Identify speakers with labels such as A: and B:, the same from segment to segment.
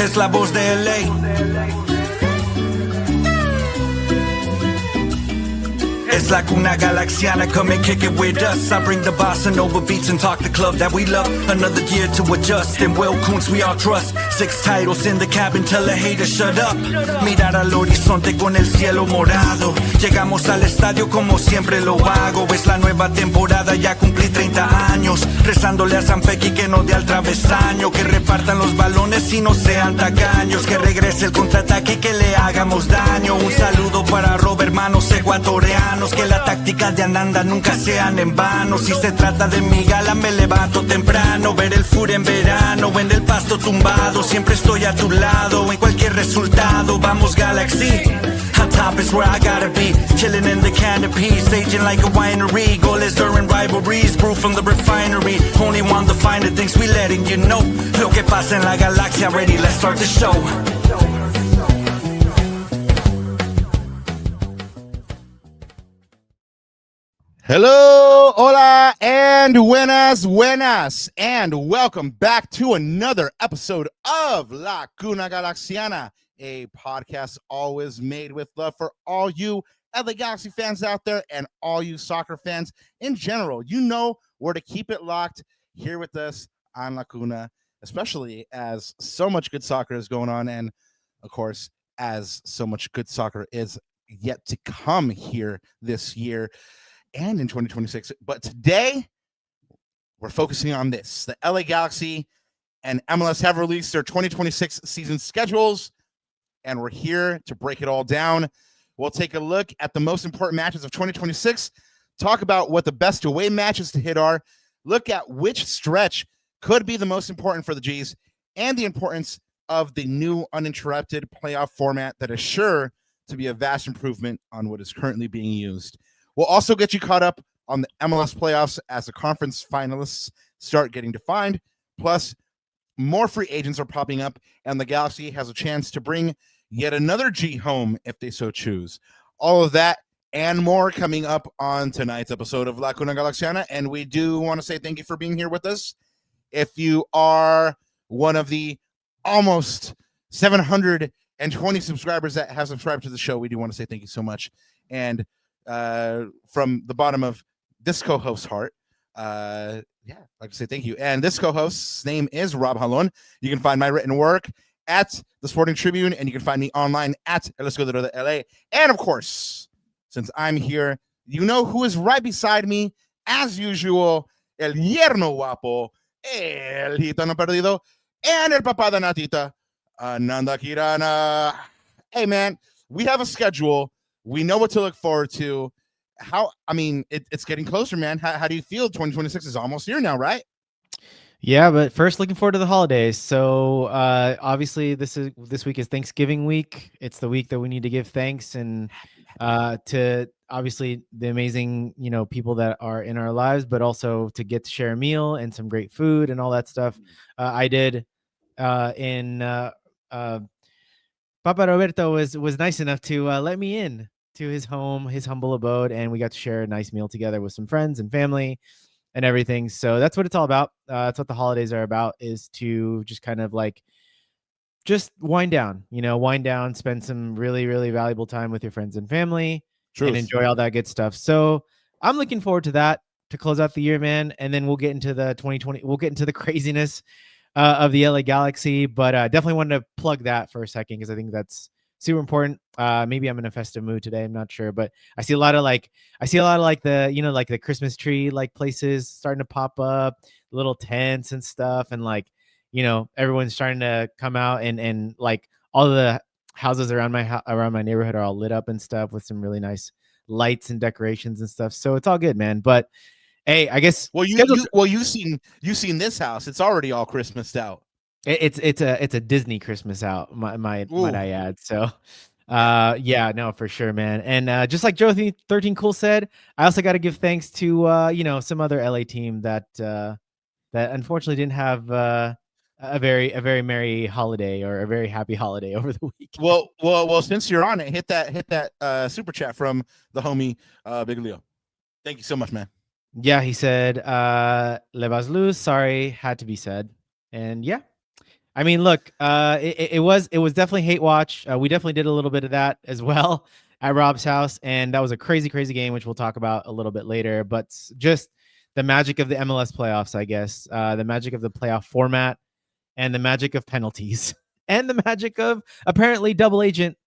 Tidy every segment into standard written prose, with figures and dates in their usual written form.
A: es la voz de LA. It's la Cuna Galaxiana, come and kick it with us. I bring the bossa nova beats and talk the club that we love. Another year to adjust, and Will Kuntz we all trust. 6 titles in the cabin, tell the haters shut up. Mirar al horizonte con el cielo morado. Llegamos al estadio como siempre lo hago. Es la nueva temporada, ya cumplí 30 años. Rezándole a San Pequi que no dé al travesaño. Que repartan los balones y no sean tacaños. Que regrese el contraataque y que le hagamos daño. Un saludo para Robert, hermanos ecuatorianos. Que la táctica de Ananda nunca sean en vano. Si se trata de mi gala me levanto temprano. Ver el fur en verano, en el pasto tumbado. Siempre estoy a tu lado, en cualquier resultado. Vamos Galaxy, on top is where I gotta be. Chilling in the canopy, staging like a winery. Goles during rivalries, brew from the refinery. Only want the finer things, we letting you know. Lo que pasa en la galaxia, ready, let's start the show.
B: Hello, hola, and buenas, and welcome back to another episode of La Cuna Galaxiana, a podcast always made with love for all you LA Galaxy fans out there and all you soccer fans in general. You know where to keep it locked here with us on La Cuna, especially as so much good soccer is going on, and of course, as so much good soccer is yet to come here this year and in 2026. But today, we're focusing on this. The LA Galaxy and MLS have released their 2026 season schedules, and we're here to break it all down. We'll take a look at the most important matches of 2026, talk about what the best away matches to hit are, look at which stretch could be the most important for the G's, and the importance of the new uninterrupted playoff format that is sure to be a vast improvement on what is currently being used. We'll also get you caught up on the MLS playoffs as the conference finalists start getting defined. Plus, more free agents are popping up, and the Galaxy has a chance to bring yet another G home if they so choose. All of that and more coming up on tonight's episode of La Cuna Galaxiana, and we do want to say thank you for being here with us. If you are one of the almost 720 subscribers that have subscribed to the show, we do want to say thank you so much. And from the bottom of this co-host's heart, I'd like to say thank you. And this co-host's name is Rob Halon. You can find my written work at the Sporting Tribune, and you can find me online at El Escudero de LA. And of course, since I'm here, you know who is right beside me, as usual, el yerno guapo, el gitano perdido, and el papá de Natita, Nanda Kirana. Hey man, we have a schedule. We know what to look forward to. It's getting closer, man. How do you feel? 2026 is almost here now, right?
C: Yeah, but first, looking forward to the holidays. So obviously, this week is Thanksgiving week. It's the week that we need to give thanks and to obviously the amazing people that are in our lives, but also to get to share a meal and some great food and all that stuff. I did Papa Roberto was nice enough to let me in to his home, his humble abode, and we got to share a nice meal together with some friends and family and everything. So that's what it's all about. That's what the holidays are about, is to just kind of like just wind down, spend some really, really valuable time with your friends and family. Truth. And enjoy all that good stuff. So I'm looking forward to that to close out the year, man. And then we'll get into the 2020. We'll get into the craziness of the LA Galaxy, but definitely wanted to plug that for a second because I think that's super important. Maybe I'm in a festive mood today. I'm not sure, but I see a lot of the like the Christmas tree like places starting to pop up, little tents and stuff, and everyone's starting to come out and like all the houses around my neighborhood are all lit up and stuff with some really nice lights and decorations and stuff. So it's all good, man. But hey, I guess
B: you've seen this house. It's already all Christmased out.
C: It's a Disney Christmas out, might I add. So yeah, no, for sure, man. And just like Joe 13 Cool said, I also got to give thanks to some other LA team that unfortunately didn't have a very merry holiday or a very happy holiday over the week.
B: Well, since you're on it, hit that super chat from the homie Big Leo. Thank you so much, man.
C: Yeah, he said, Le vas luz, sorry, had to be said. And yeah, I mean, look, it was definitely hate watch. We definitely did a little bit of that as well at Rob's house, and that was a crazy game, which we'll talk about a little bit later. But just the magic of the MLS playoffs, I guess, the magic of the playoff format, and the magic of penalties, and the magic of apparently double agent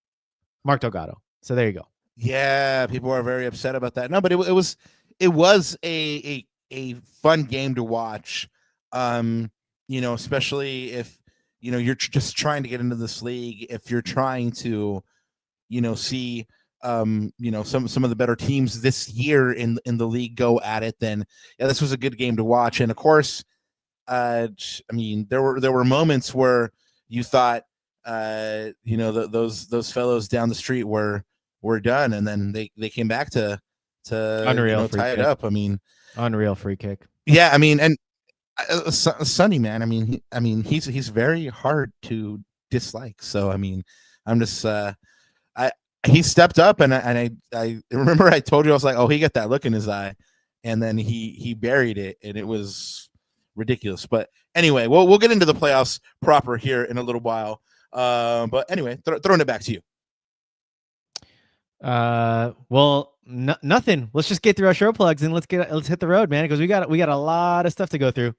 C: Mark Delgado. So there you go.
B: Yeah, people are very upset about that. No, but it was a fun game to watch. Especially if you're just trying to get into this league. If you're trying to, see some of the better teams this year in the league go at it, then yeah, this was a good game to watch. And of course, I mean, there were moments where you thought, those fellows down the street were done, and then they came back to
C: Unreal free
B: tie it
C: kick.
B: up. I mean,
C: Unreal free kick.
B: yeah, I mean, and Sonny, man, I mean, he's very hard to dislike. So I mean, I'm just he stepped up, and I remember I told you, I was like, oh, he got that look in his eye, and then he buried it, and it was ridiculous. But anyway, we'll get into the playoffs proper here in a little while. But anyway, throwing it back to you.
C: Well, nothing. Let's just get through our show plugs and let's hit the road, man, because we got a lot of stuff to go through.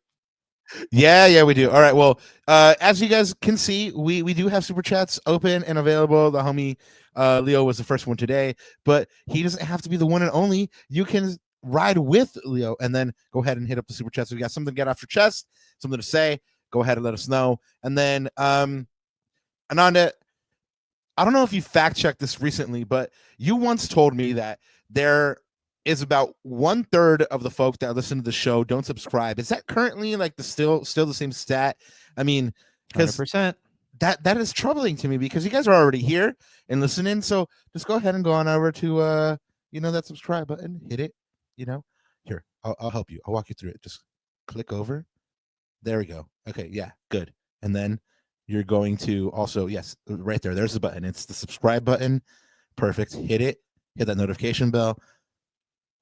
B: Yeah, we do. All right. Well, as you guys can see, we do have super chats open and available. The homie Leo was the first one today, but he doesn't have to be the one and only. You can ride with Leo and then go ahead and hit up the super chats. If you got something to get off your chest, something to say, go ahead and let us know. And then Ananda, I don't know if you fact checked this recently, but you once told me that there is about 1/3 of the folks that listen to the show don't subscribe. Is that currently like still the same stat? I mean, because
C: 100%.
B: That is troubling to me, because you guys are already here and listening. So just go ahead and go on over to that subscribe button, hit it. Here, I'll help you. I'll walk you through it. Just click over. There we go. Okay, yeah, good. And then you're going to also, yes, right there. There's the button. It's the subscribe button. Perfect. Hit it. Hit that notification bell.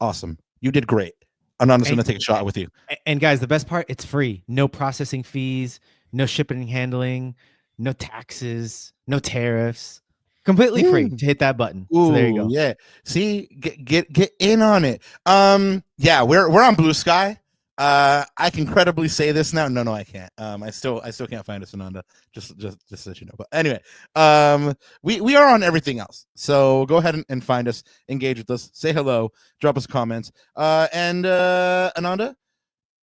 B: Awesome. You did great. I'm not just going to take a shot with you.
C: And guys, the best part, it's free. No processing fees, no shipping and handling, no taxes, no tariffs. Completely free to hit that button.
B: Ooh,
C: so there you go.
B: Yeah. See, get in on it. Yeah, we're on Blue Sky. I can credibly say this now. No, I can't. I still can't find us, Ananda. Just so that you know. But anyway, we are on everything else. So go ahead and find us, engage with us, say hello, drop us comments. And Ananda,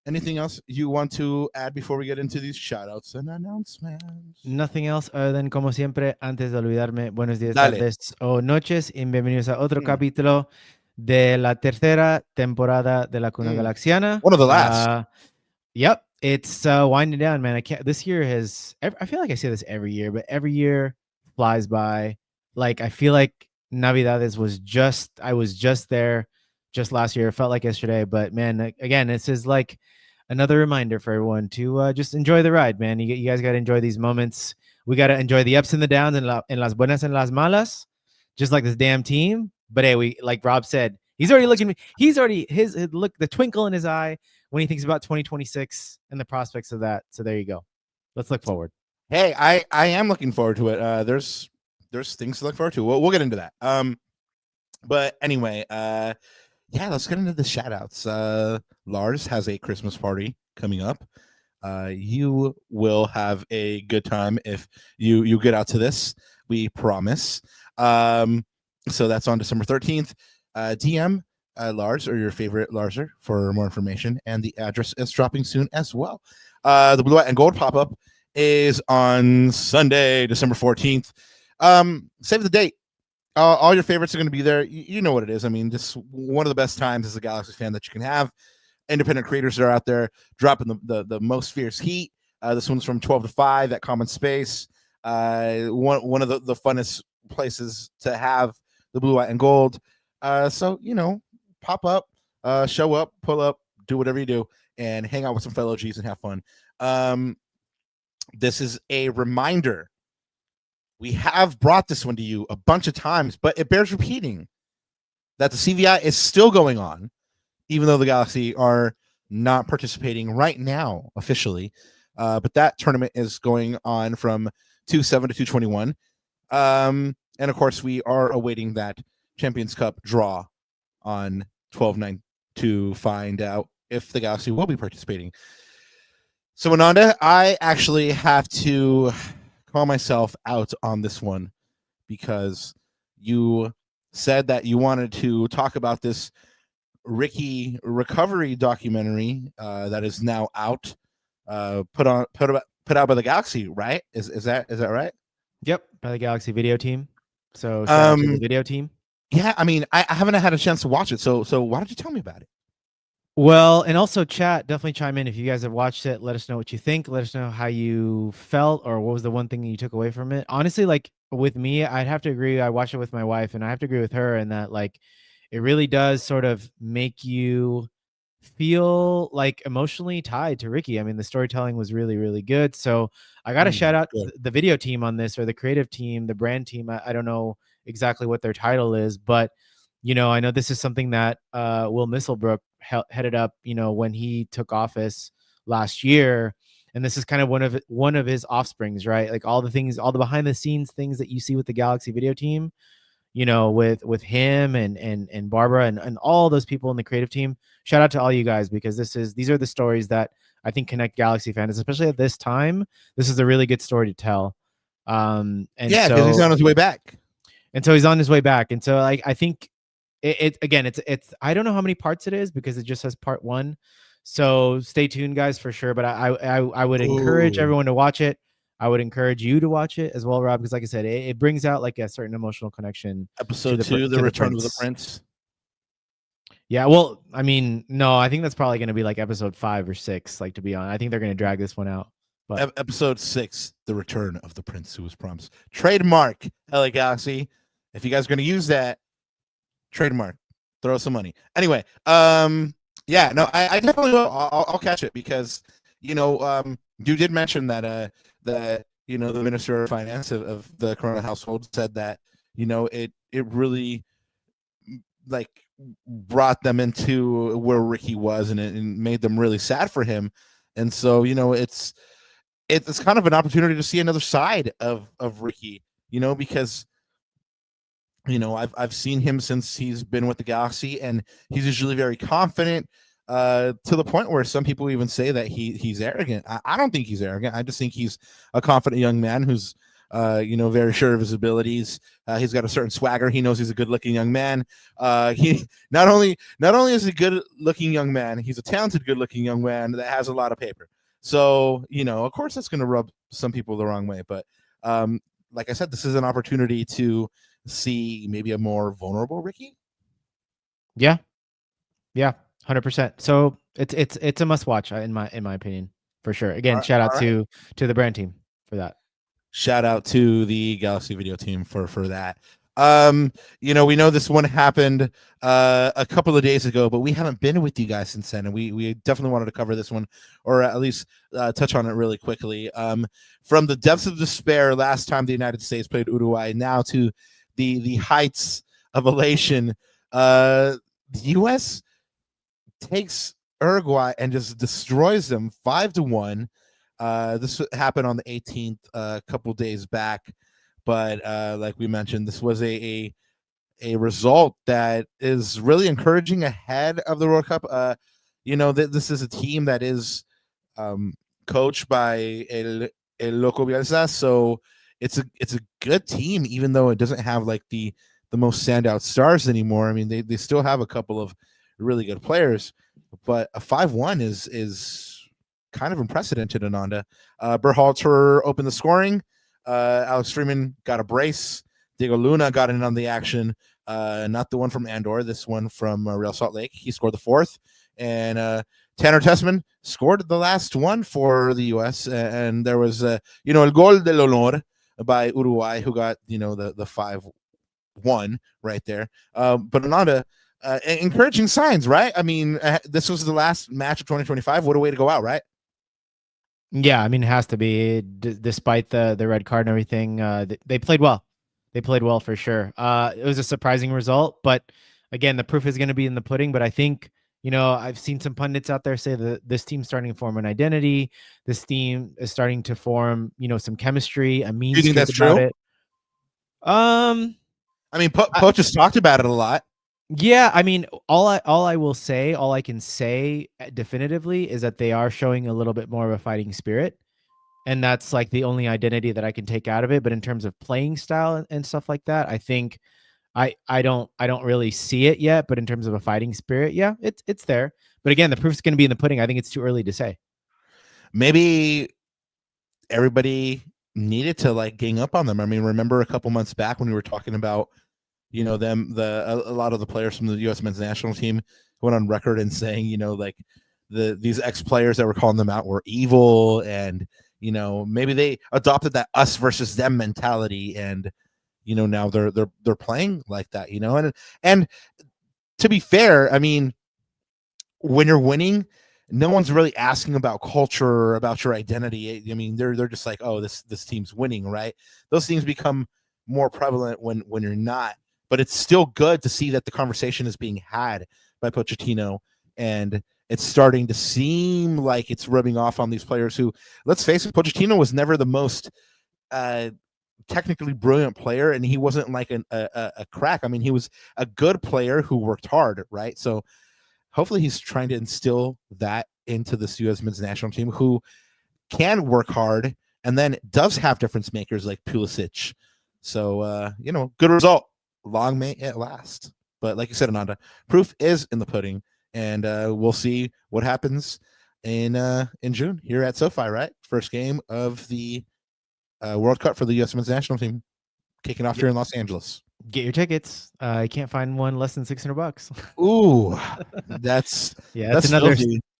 B: anything else you want to add before we get into these shoutouts and announcements?
C: Nothing else other than, como siempre, antes de olvidarme, buenos días,
B: Dale.
C: tardes o noches y bienvenidos a otro capítulo de la tercera temporada de la Cuna Galaxiana.
B: One of the last.
C: Yep. It's winding down, man. This year I feel like I say this every year, but every year flies by. Like, I feel like Navidades I was just there just last year. It felt like yesterday, but man, again, this is like another reminder for everyone to just enjoy the ride, man. You guys got to enjoy these moments. We got to enjoy the ups and the downs and las buenas and las malas, just like this damn team. But hey, like Rob said, he's already looking. He's already the twinkle in his eye when he thinks about 2026 and the prospects of that. So there you go. Let's look forward.
B: Hey, I am looking forward to it. There's things to look forward to. We'll get into that. But anyway, yeah, let's get into the shoutouts. Lars has a Christmas party coming up. You will have a good time if you get out to this. We promise. So that's on December 13th. DM Lars or your favorite Larser for more information, and the address is dropping soon as well. The Blue, White, and Gold pop-up is on Sunday, December 14th. Save the date. All your favorites are going to be there. You know what it is. I mean, just one of the best times as a Galaxy fan that you can have. Independent creators are out there dropping the most fierce heat. This one's from 12 to 5 at Common Space. One of the funnest places to have the Blue, White, and Gold. So, pop up, show up, pull up, do whatever you do, and hang out with some fellow G's and have fun. This is a reminder. We have brought this one to you a bunch of times, but it bears repeating that the CVI is still going on, even though the Galaxy are not participating right now officially. But that tournament is going on from 2/7 to 2/21. And of course, we are awaiting that Champions Cup draw on 12/9 to find out if the Galaxy will be participating. So, Ananda, I actually have to call myself out on this one because you said that you wanted to talk about this Riqui recovery documentary that is now out, put out by the Galaxy, right? Is that right?
C: Yep, by the Galaxy video team. So shout out to the video team.
B: Yeah, I mean, I haven't had a chance to watch it, so why don't you tell me about it?
C: Well, and also chat, definitely chime in if you guys have watched it. Let us know what you think. Let us know how you felt or what was the one thing that you took away from it. Honestly, like with me, I'd have to agree. I watched it with my wife and I have to agree with her in that like it really does sort of make you feel like emotionally tied to Riqui. I mean, the storytelling was really, really good. So I got to shout out the video team on this, or the creative team, the brand team. I don't know exactly what their title is, but you know, I know this is something that Will Misselbrook headed up, you know, when he took office last year. And this is kind of one of his offsprings, right? Like all the things, all the behind the scenes things that you see with the Galaxy video team, you know, with him and Barbara and all those people in the creative team. Shout out to all you guys, because these are the stories that I think connect Galaxy fans, especially at this time. This is a really good story to tell. And
B: yeah, because he's on his way back.
C: And so he's on his way back. And so like I think it's I don't know how many parts it is because it just says part 1. So stay tuned, guys, for sure. But I would encourage everyone to watch it. I would encourage you to watch it as well, Rob, because like I said, it brings out like a certain emotional connection.
B: Episode 2, The Return of the Prince.
C: Yeah, well, I mean, no, I think that's probably going to be like episode 5 or 6. Like, to be honest, I think they're going to drag this one out. But
B: episode 6, The Return of the Prince Who Was Promised. Trademark, LA Galaxy. If you guys are going to use that, trademark, throw some money. Anyway, yeah, no, I definitely will. I'll catch it because, you know, you did mention that that, you know, the Minister of Finance of the Corona household said that, you know, it really like brought them into where Riqui was, and it made them really sad for him. And so, you know, it's kind of an opportunity to see another side of Riqui, you know, because, you know, I've seen him since he's been with the Galaxy, and he's usually very confident, to the point where some people even say that he's arrogant. I don't think he's arrogant. I just think he's a confident young man who's, you know, very sure of his abilities. He's got a certain swagger. He knows he's a good-looking young man. He not only is he a good-looking young man, he's a talented, good-looking young man that has a lot of paper. So, you know, of course, that's going to rub some people the wrong way. But like I said, this is an opportunity to see maybe a more vulnerable Riqui.
C: Yeah, 100%. So it's a must watch in my opinion, for sure. Again, shout out to the brand team for that.
B: Shout out to the Galaxy video team for that. You know, we know this one happened a couple of days ago, but we haven't been with you guys since then, and we definitely wanted to cover this one, or at least touch on it really quickly. From the depths of despair last time the United States played Uruguay, now to the heights of elation. The U.S. takes Uruguay and just destroys them 5-1. This happened on the 18th, a couple days back, but like we mentioned, this was a result that is really encouraging ahead of the World Cup. You know, this is a team that is coached by El Loco Bielsa, so it's a good team, even though it doesn't have like the most standout stars anymore. I mean, they still have a couple of really good players, but a 5-1 is kind of unprecedented, Ananda. Berhalter opened the scoring. Alex Freeman got a brace. Diego Luna got in on the action. Not the one from Andor, this one from Real Salt Lake. He scored the 4th. And Tanner Tessman scored the last one for the U.S. And there was, you know, el gol del honor by Uruguay, who got, you know, the 5-1 right there. But Ananda, encouraging signs, right? I mean, this was the last match of 2025. What a way to go out, right?
C: Yeah, I mean, it has to be, despite the red card and everything. They played well. They played well for sure. It was a surprising result, but again, the proof is going to be in the pudding. But I think I've seen some pundits out there say that this team's starting to form an identity. This team is starting to form, some chemistry, a mean
B: Do you think
C: streak
B: that's
C: about
B: true?
C: it.
B: I mean, Poach has talked about it a lot.
C: Yeah, I mean, all I can say definitively is that they are showing a little bit more of a fighting spirit, and that's like the only identity that I can take out of it. But in terms of playing style and stuff like that, I think I don't really see it yet. But in terms of a fighting spirit, yeah, it's there. But again, the proof's going to be in the pudding. I think it's too early to say.
B: Maybe everybody needed to like gang up on them. I mean, remember a couple months back when we were talking about, a lot of the players from the U.S. men's national team went on record and saying, like these ex-players that were calling them out were evil, and maybe they adopted that us versus them mentality, and now they're playing like that, and to be fair, I mean, when you're winning, no one's really asking about culture or about your identity. I mean, they're just like, oh, this team's winning, right? Those things become more prevalent when you're not. But it's still good to see that the conversation is being had by Pochettino, and it's starting to seem like it's rubbing off on these players who, let's face it, Pochettino was never the most technically brilliant player, and he wasn't like a crack. I mean, he was a good player who worked hard, right? So hopefully he's trying to instill that into this U.S. men's national team, who can work hard and then does have difference makers like Pulisic. So, good result. Long may it last. But like you said, Ananda, proof is in the pudding, and we'll see what happens in June here at SoFi, right? First game of the World Cup for the U.S. men's national team, kicking off here in Los Angeles.
C: Get your tickets. I can't find one less than $600.
B: Ooh, that's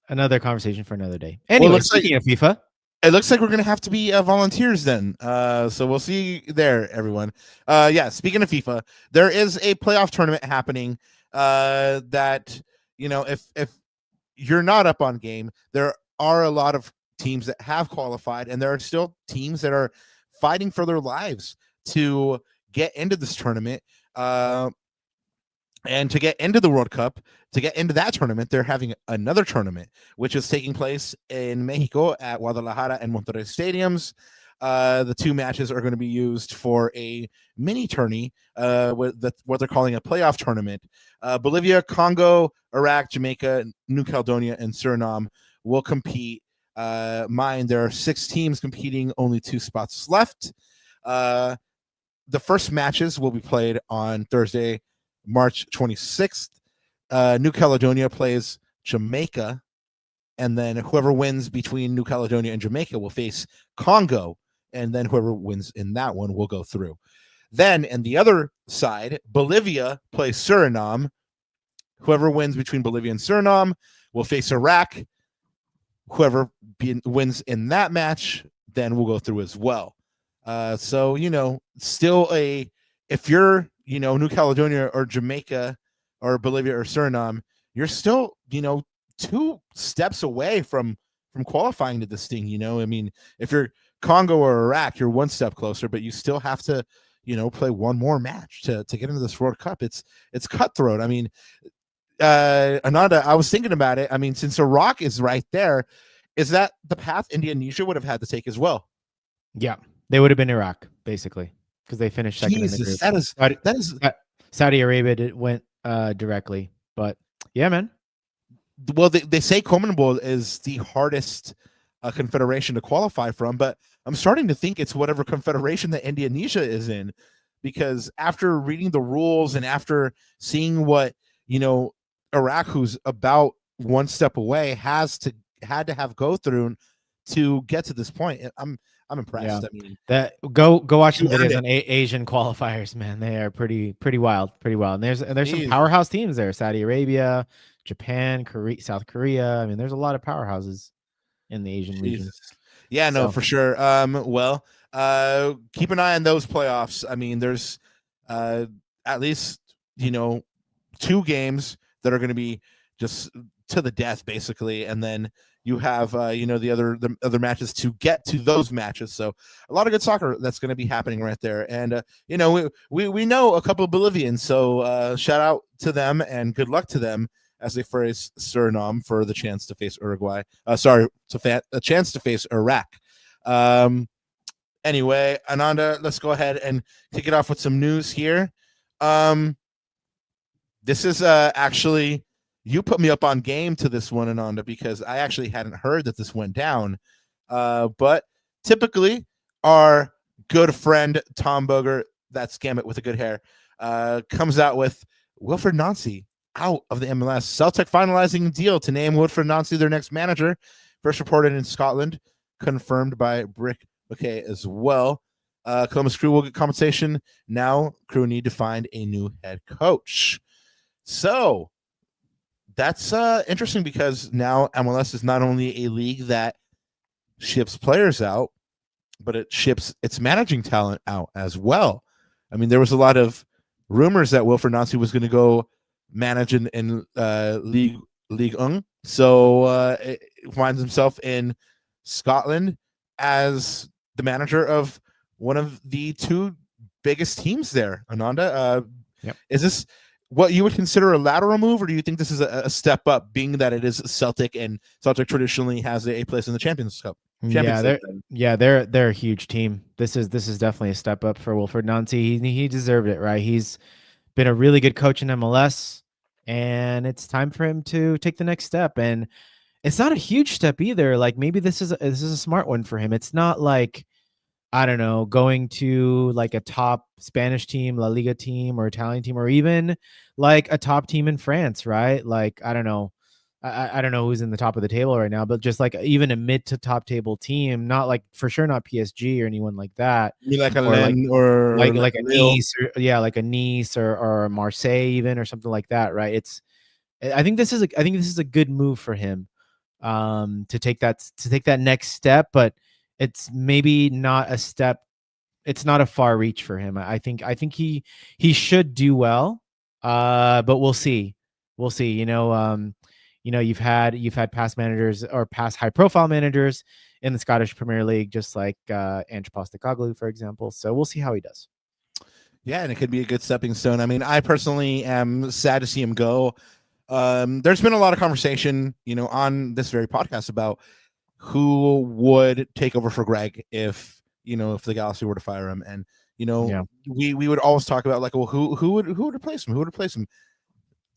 C: another conversation for another day. Anyway, speaking of FIFA,
B: it looks like we're gonna have to be volunteers then. So we'll see there, everyone. Speaking of FIFA, there is a playoff tournament happening. That if you're not up on game, there are a lot of teams that have qualified, and there are still teams that are fighting for their lives to get into this tournament. And to get into the World Cup, to get into that tournament, they're having another tournament, which is taking place in Mexico at Guadalajara and Monterrey stadiums. The two matches are going to be used for a mini tourney, what they're calling a playoff tournament. Bolivia, Congo, Iraq, Jamaica, New Caledonia, and Suriname will compete. There are 6 teams competing, only 2 spots left. The first matches will be played on Thursday, March 26th. New Caledonia plays Jamaica, and then whoever wins between New Caledonia and Jamaica will face Congo, and then whoever wins in that one will go through. Then, in the other side, Bolivia plays Suriname. Whoever wins between Bolivia and Suriname will face Iraq. Whoever wins in that match then will go through as well. So, still if you're, New Caledonia or Jamaica or Bolivia or Suriname, you're still, 2 steps away from qualifying to this thing. I mean, if you're Congo or Iraq, you're 1 step closer, but you still have to, play one more match to get into this World Cup. It's cutthroat. I mean, Ananda, I was thinking about it. I mean, since Iraq is right there, is that the path Indonesia would have had to take as well?
C: Yeah, they would have been Iraq, basically, because they finished second in the group. That is Saudi Arabia went directly, but yeah, man.
B: Well, they say CONMEBOL is the hardest confederation to qualify from, but I'm starting to think it's whatever confederation that Indonesia is in, because after reading the rules and after seeing what Iraq, who's about 1 step away, had to have go through to get to this point, I'm impressed. Yeah. I mean,
C: that go watch some videos on Asian qualifiers, man. They are pretty wild, And there's some powerhouse teams there: Saudi Arabia, Japan, South Korea. I mean, there's a lot of powerhouses in the Asian region.
B: Yeah, no, for sure. Keep an eye on those playoffs. I mean, there's at least 2 games that are going to be just to the death, basically, and then you have the other matches to get to those matches. So a lot of good soccer that's going to be happening right there. And we know a couple of Bolivians, so shout out to them and good luck to them as they phrase Suriname for the chance to face Uruguay. A chance to face Iraq. Anyway, Ananda, let's go ahead and kick it off with some news here. This is actually, you put me up on game to this one, Ananda, because I actually hadn't heard that this went down. But typically, our good friend Tom Boger, that's Gambit with the good hair, comes out with Wilfred Nancy out of the MLS. Celtic finalizing deal to name Wilfred Nancy their next manager. First reported in Scotland, confirmed by Brick McKay as well. Columbus Crew will get compensation. Now Crew need to find a new head coach. So that's interesting, because now MLS is not only a league that ships players out, but it ships its managing talent out as well. I mean, there was a lot of rumors that Wilfred Nancy was going to go manage in League 1. So it finds himself in Scotland as the manager of one of the two biggest teams there. Ananda, is this what you would consider a lateral move, or do you think this is a step up, being that it is Celtic and Celtic traditionally has a place in the Champions Cup?
C: They're a huge team. This is definitely a step up for Wilfred Nancy. He deserved it, right? He's been a really good coach in MLS, and it's time for him to take the next step. And it's not a huge step either. Like, maybe this is a smart one for him. It's not like, I don't know, going to like a top Spanish team, La Liga team, or Italian team, or even like a top team in France, right? Like, I don't know. I don't know who's in the top of the table right now, but just like even a mid to top table team, not like, for sure not PSG or anyone like that.
B: Like a Lens or
C: like a Nice, like a Nice or Marseille even, or something like that, right? I think this is a good move for him, to take that next step, but it's maybe not a step. It's not a far reach for him. I think he should do well, but we'll see. You've had past managers or past high profile managers in the Scottish Premier League, just like Ange Postecoglou, for example. So we'll see how he does.
B: Yeah, and it could be a good stepping stone. I mean, I personally am sad to see him go. There's been a lot of conversation, on this very podcast about who would take over for Greg if the Galaxy were to fire him. And, we would always talk about like, well, who would replace him? Who would replace him?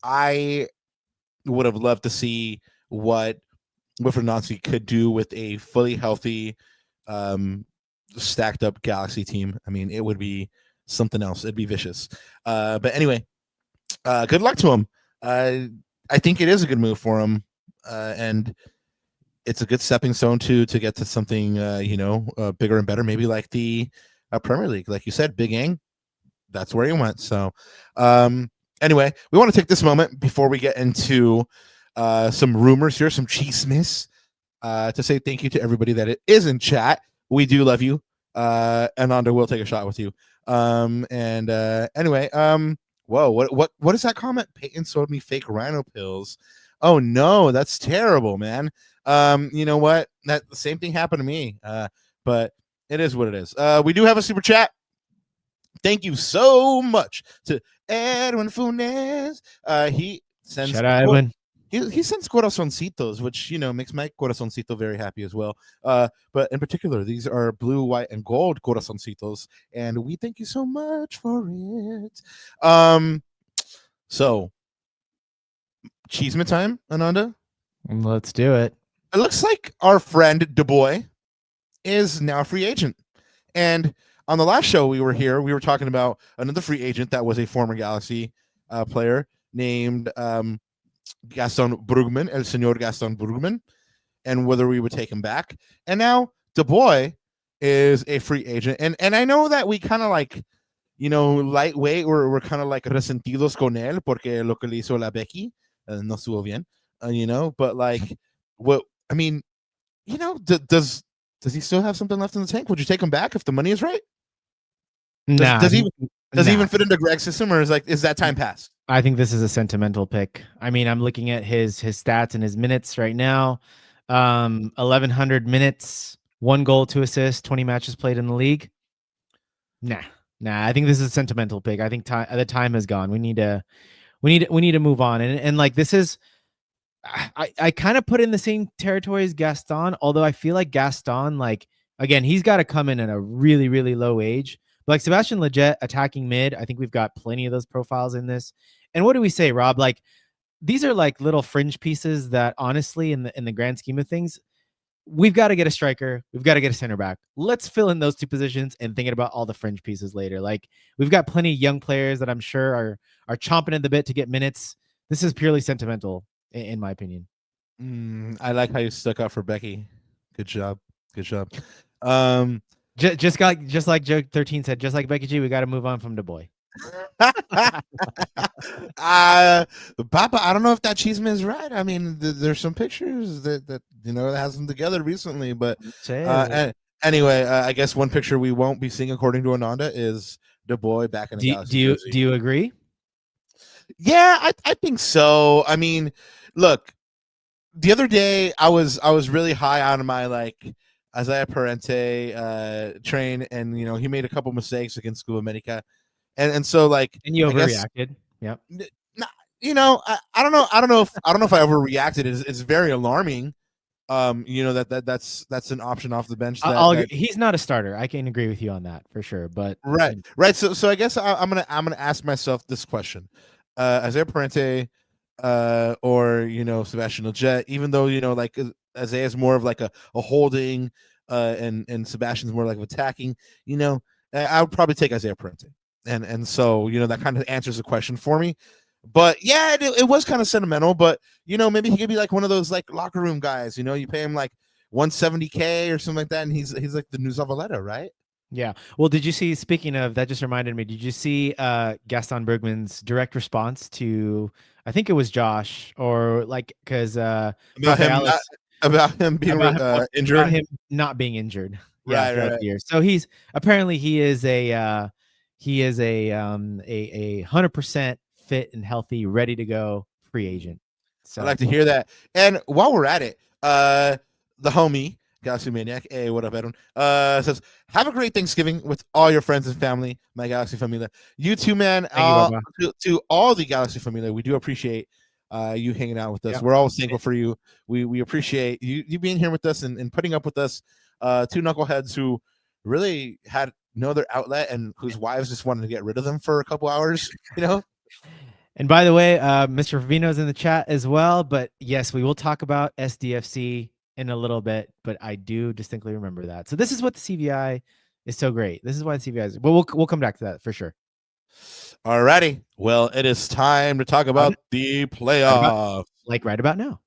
B: I would have loved to see what Wilfred Nancy could do with a fully healthy, stacked up Galaxy team. I mean, it would be something else. It'd be vicious. But anyway, good luck to him. I think it is a good move for him, and it's a good stepping stone to get to something bigger and better, maybe like the Premier League. Like you said, Big Ang, that's where he went. So anyway, we want to take this moment before we get into some rumors here, some chismes, to say thank you to everybody that is in chat. We do love you. Ananda will take a shot with you. Anyway, whoa, what is that comment? Peyton sold me fake rhino pills. Oh no, that's terrible, man. You know what? That the same thing happened to me. But it is what it is. We do have a super chat. Thank you so much to Edwin Funes. He sends
C: shout out Edwin.
B: He sends corazoncitos, which makes my corazoncito very happy as well. But in particular, these are blue, white, and gold corazoncitos, and we thank you so much for it. So Cheeseman time, Ananda.
C: Let's do it.
B: It looks like our friend Dubois is now a free agent, and on the last show we were here, we were talking about another free agent that was a former Galaxy player named Gaston Brugman, El Señor Gaston Brugman, and whether we would take him back. And now Dubois is a free agent, and I know that we kind of like, lightweight, we're kind of like resentidos con él porque lo que le hizo la Becky no estuvo bien, but like, what I mean, does he still have something left in the tank? Would you take him back if the money is right? Does he even fit into Greg's system, or is that time past?
C: I think this is a sentimental pick. I mean, I'm looking at his stats and his minutes right now. 1,100 minutes, 1 goal, 2 assists, 20 matches played in the league. Nah. I think this is a sentimental pick. I think the time has gone. We need to move on. And like, this is I kind of put in the same territory as Gaston, although I feel like Gaston, like, again, he's got to come in at a really, really low age. But like Sebastian Lleget attacking mid, I think we've got plenty of those profiles in this. And what do we say, Rob? Like, these are like little fringe pieces that honestly, in the grand scheme of things, we've got to get a striker. We've got to get a center back. Let's fill in those two positions and thinking about all the fringe pieces later. Like, we've got plenty of young players that I'm sure are chomping at the bit to get minutes. This is purely sentimental, in my opinion.
B: I like how you stuck up for Becky. Good job. Good job.
C: Just like Joe 13 said, just like Becky G, we got to move on from the boy.
B: Papa, I don't know if that cheeseman is right. I mean, there's some pictures that that has them together recently, but anyway, I guess one picture we won't be seeing, according to Ananda, is the boy back in the Galaxy.
C: Do you agree?
B: Yeah, I think so. I mean, look, the other day I was really high on my like Isaiah Parente train, and he made a couple mistakes against School of Medica, and so like,
C: and you overreacted. Yep.
B: I don't know if I overreacted. It's very alarming. That's an option off the bench.
C: He's not a starter. I can agree with you on that for sure. But
B: right. So I guess I'm gonna ask myself this question: Isaiah Parente, or Sebastian Lleget, even though like Isaiah's more of like a holding, and Sebastian's more like attacking. I would probably take Isaiah Parente, and so that kind of answers the question for me. But yeah, it was kind of sentimental. But maybe he could be like one of those like locker room guys. You pay him like $170K or something like that, and he's like the new Zavaleta, right?
C: Yeah. Well, did you see? Speaking of that, just reminded me. Did you see Gaston Bergman's direct response to? I think it was Josh, or like because
B: about him being injured,
C: about him not being injured. Yeah, right. Year. So he is a 100% fit and healthy, ready to go free agent. So
B: I'd like to hear that. And while we're at it, the homie Galaxy Maniac, hey, what up, Edwin? Says, have a great Thanksgiving with all your friends and family, my Galaxy Familia. You too, man. To all the Galaxy Familia, we do appreciate you hanging out with us. Yep. We're always thankful for you. We appreciate you being here with us and putting up with us. Two knuckleheads who really had no other outlet and whose wives just wanted to get rid of them for a couple hours,
C: And by the way, Mr. Favino's in the chat as well. But yes, we will talk about SDFC in a little bit, but I do distinctly remember that. So this is what the CVI is so great. This is why the CVI is. Well, we'll come back to that for sure.
B: Alrighty. Well, it is time to talk about the playoff.
C: Right about now.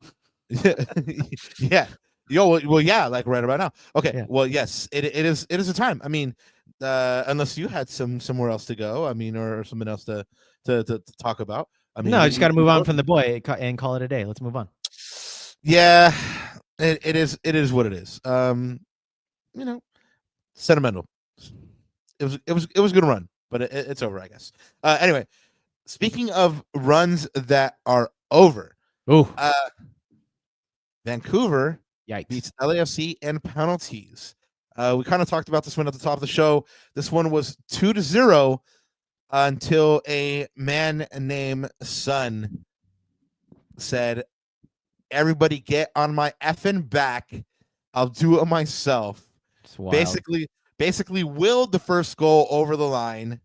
B: Yeah. Yeah, like right about now. Okay. Yeah. Well, yes, it is a time. I mean, unless you had somewhere else to go, I mean, or something else to talk about. I mean,
C: no, I just got to move on from the boy and call it a day. Let's move on.
B: Yeah, it is what it is. Sentimental. It was a good run, but it's over, I guess. Anyway, speaking of runs that are over, Vancouver beats LAFC in penalties. We kind of talked about this one at the top of the show. This one was 2-0 until a man named Sun said, "Everybody get on my effing back. I'll do it myself." Basically willed the first goal over the line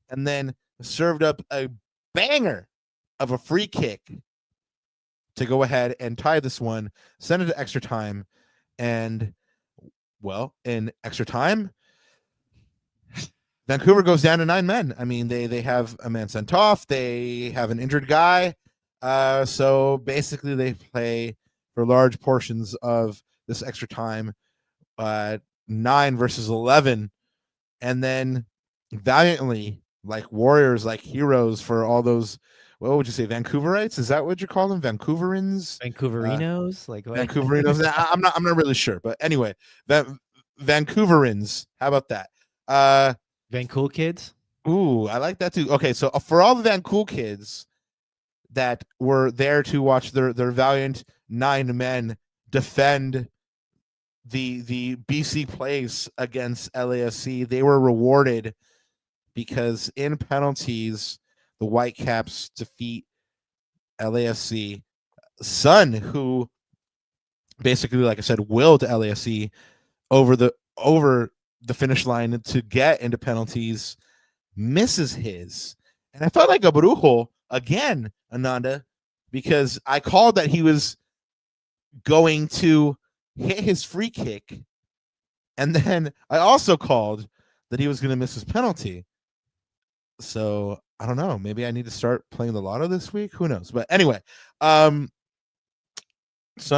B: and then served up a banger of a free kick to go ahead and tie this one, send it to extra time. And well, in extra time, Vancouver goes down to 9 men. I mean, they have a man sent off. They have an injured guy. So basically they play for large portions of this extra time, 9 versus 11. And then valiantly, like warriors, like heroes for all those, what would you say, Vancouverites? Is that what you call them? Vancouverians?
C: Vancouverinos?
B: Vancouverinos. I'm not really sure. But anyway, Vancouverans. How about that?
C: Vancool kids.
B: Ooh, I like that too. Okay, so for all the Vancool kids that were there to watch their valiant 9 men defend the BC place against LAFC, they were rewarded because in penalties, the Whitecaps defeat LAFC Son, who basically, like I said, willed LAFC over the finish line to get into penalties, misses his. And I felt like a brujo again, Ananda, because I called that he was going to hit his free kick. And then I also called that he was going to miss his penalty. So I don't know. Maybe I need to start playing the lotto this week. Who knows? But anyway, Son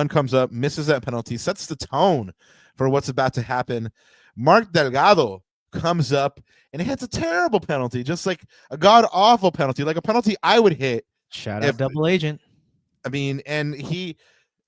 B: comes up, misses that penalty, sets the tone for what's about to happen. Mark Delgado comes up and hits a terrible penalty, just like a god-awful penalty, like a penalty I would hit.
C: Shout out double agent.
B: I mean, and he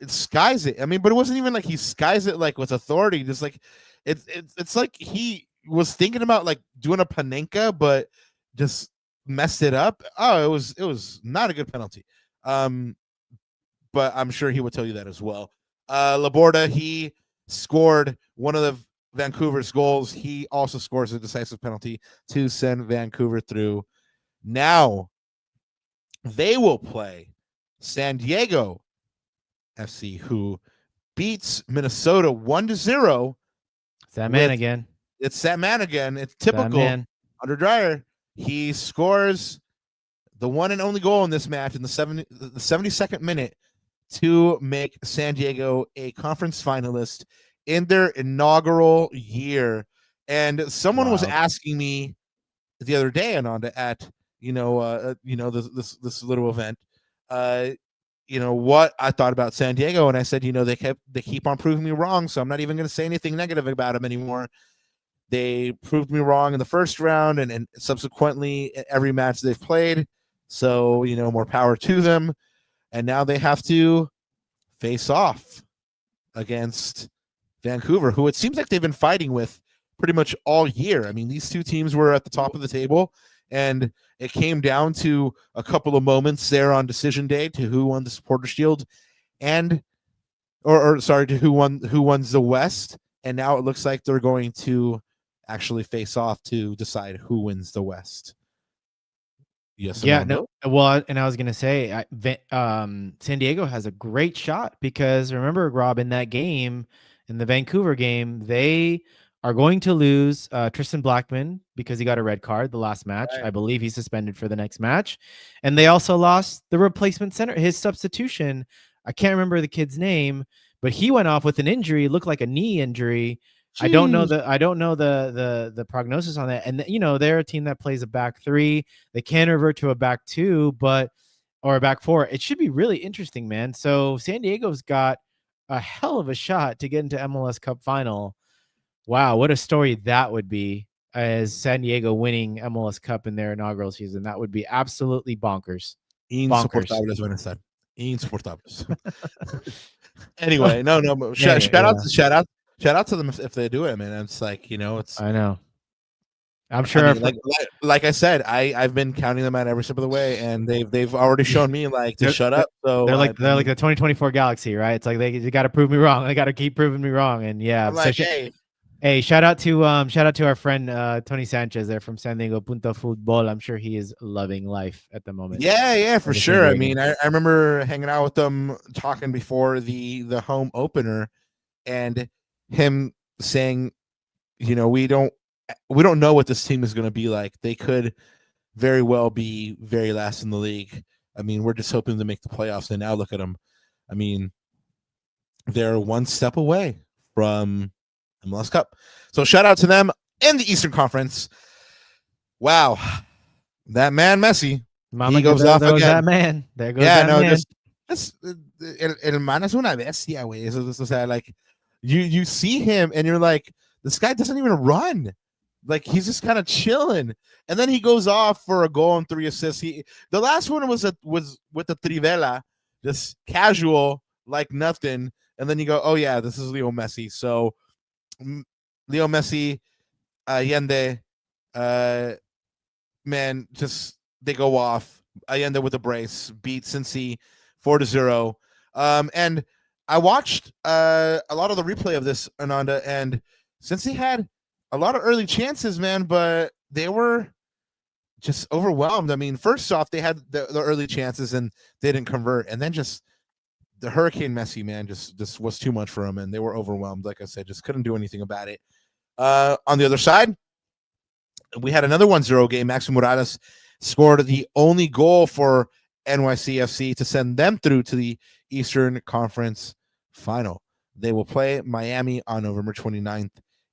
B: skies it. I mean, but it wasn't even like he skies it like with authority. Just like it's like he was thinking about like doing a Panenka, but just messed it up. Oh, it was not a good penalty. But I'm sure he would tell you that as well. Laborda, he scored one of the Vancouver's goals. He also scores a decisive penalty to send Vancouver through. Now they will play San Diego FC, who beats Minnesota 1-0.
C: It's that man again.
B: It's that man again. It's typical under Dreyer. He scores the one and only goal in this match in the 72nd minute to make San Diego a conference finalist in their inaugural year. And someone was asking me the other day, Ananda, at this little event, what I thought about San Diego, and I said, they keep on proving me wrong, so I'm not even going to say anything negative about them anymore. They proved me wrong in the first round, and subsequently every match they've played. So more power to them. And now they have to face off against Vancouver, who it seems like they've been fighting with pretty much all year. I mean, these two teams were at the top of the table, and it came down to a couple of moments there on decision day to who won the Supporter Shield, to who won the West. And now it looks like they're going to actually face off to decide who wins the West. Yes.
C: Yeah. No. Well, and I was gonna say, San Diego has a great shot because remember, Rob, in that game, in the Vancouver game, they are going to lose Tristan Blackman because he got a red card the last match. Right. I believe he's suspended for the next match, and they also lost the replacement center, his substitution. I can't remember the kid's name, but he went off with an injury. It looked like a knee injury. Jeez. I don't know the prognosis on that. And they're a team that plays a back three. They can revert to a back two, or a back four. It should be really interesting, man. So San Diego's got a hell of a shot to get into MLS Cup final. Wow, what a story that would be, as San Diego winning MLS Cup in their inaugural season. That would be absolutely bonkers.
B: Insoportables, when I said insoportables. Anyway, no. Shout out to them if they do it, man. It's like, it's.
C: I know. I'm sure.
B: I mean, like I said, I've been counting them out every step of the way, and they've already shown me to shut up. So
C: they're like the 2024 Galaxy, right? It's like they got to prove me wrong. They got to keep proving me wrong, and yeah. Hey, shout out to our friend Tony Sanchez there from San Diego Punto Futbol. I'm sure he is loving life at the moment.
B: Yeah, for sure. I mean, I remember hanging out with them, talking before the home opener, and him saying, we don't know what this team is going to be like. They could very well be very last in the league. I mean, we're just hoping to make the playoffs, and now look at them. I mean, they're one step away from MLS Cup. So shout out to them in the Eastern Conference. Wow. That man Messi.
C: He goes off again. That man. There goes that man.
B: El man es una bestia, güey. Eso, like, you see him and you're like, this guy doesn't even run. Like, he's just kind of chilling. And then he goes off for a goal and 3 assists. The last one was with the Trivela, just casual, like nothing. And then you go, oh yeah, this is Leo Messi. So Leo Messi, Allende, man, just they go off. Allende with a brace, beat Cincy 4-0. And I watched a lot of the replay of this, Ananda, and Cincy had a lot of early chances, man, but they were just overwhelmed. I mean, first off, they had the early chances and they didn't convert, and then just the Hurricane Messi, man, just was too much for them, and they were overwhelmed. Like I said, just couldn't do anything about it. On the other side, we had another 1-0 game. Maxi Morales scored the only goal for NYCFC to send them through to the Eastern Conference Final. They will play Miami on November 29th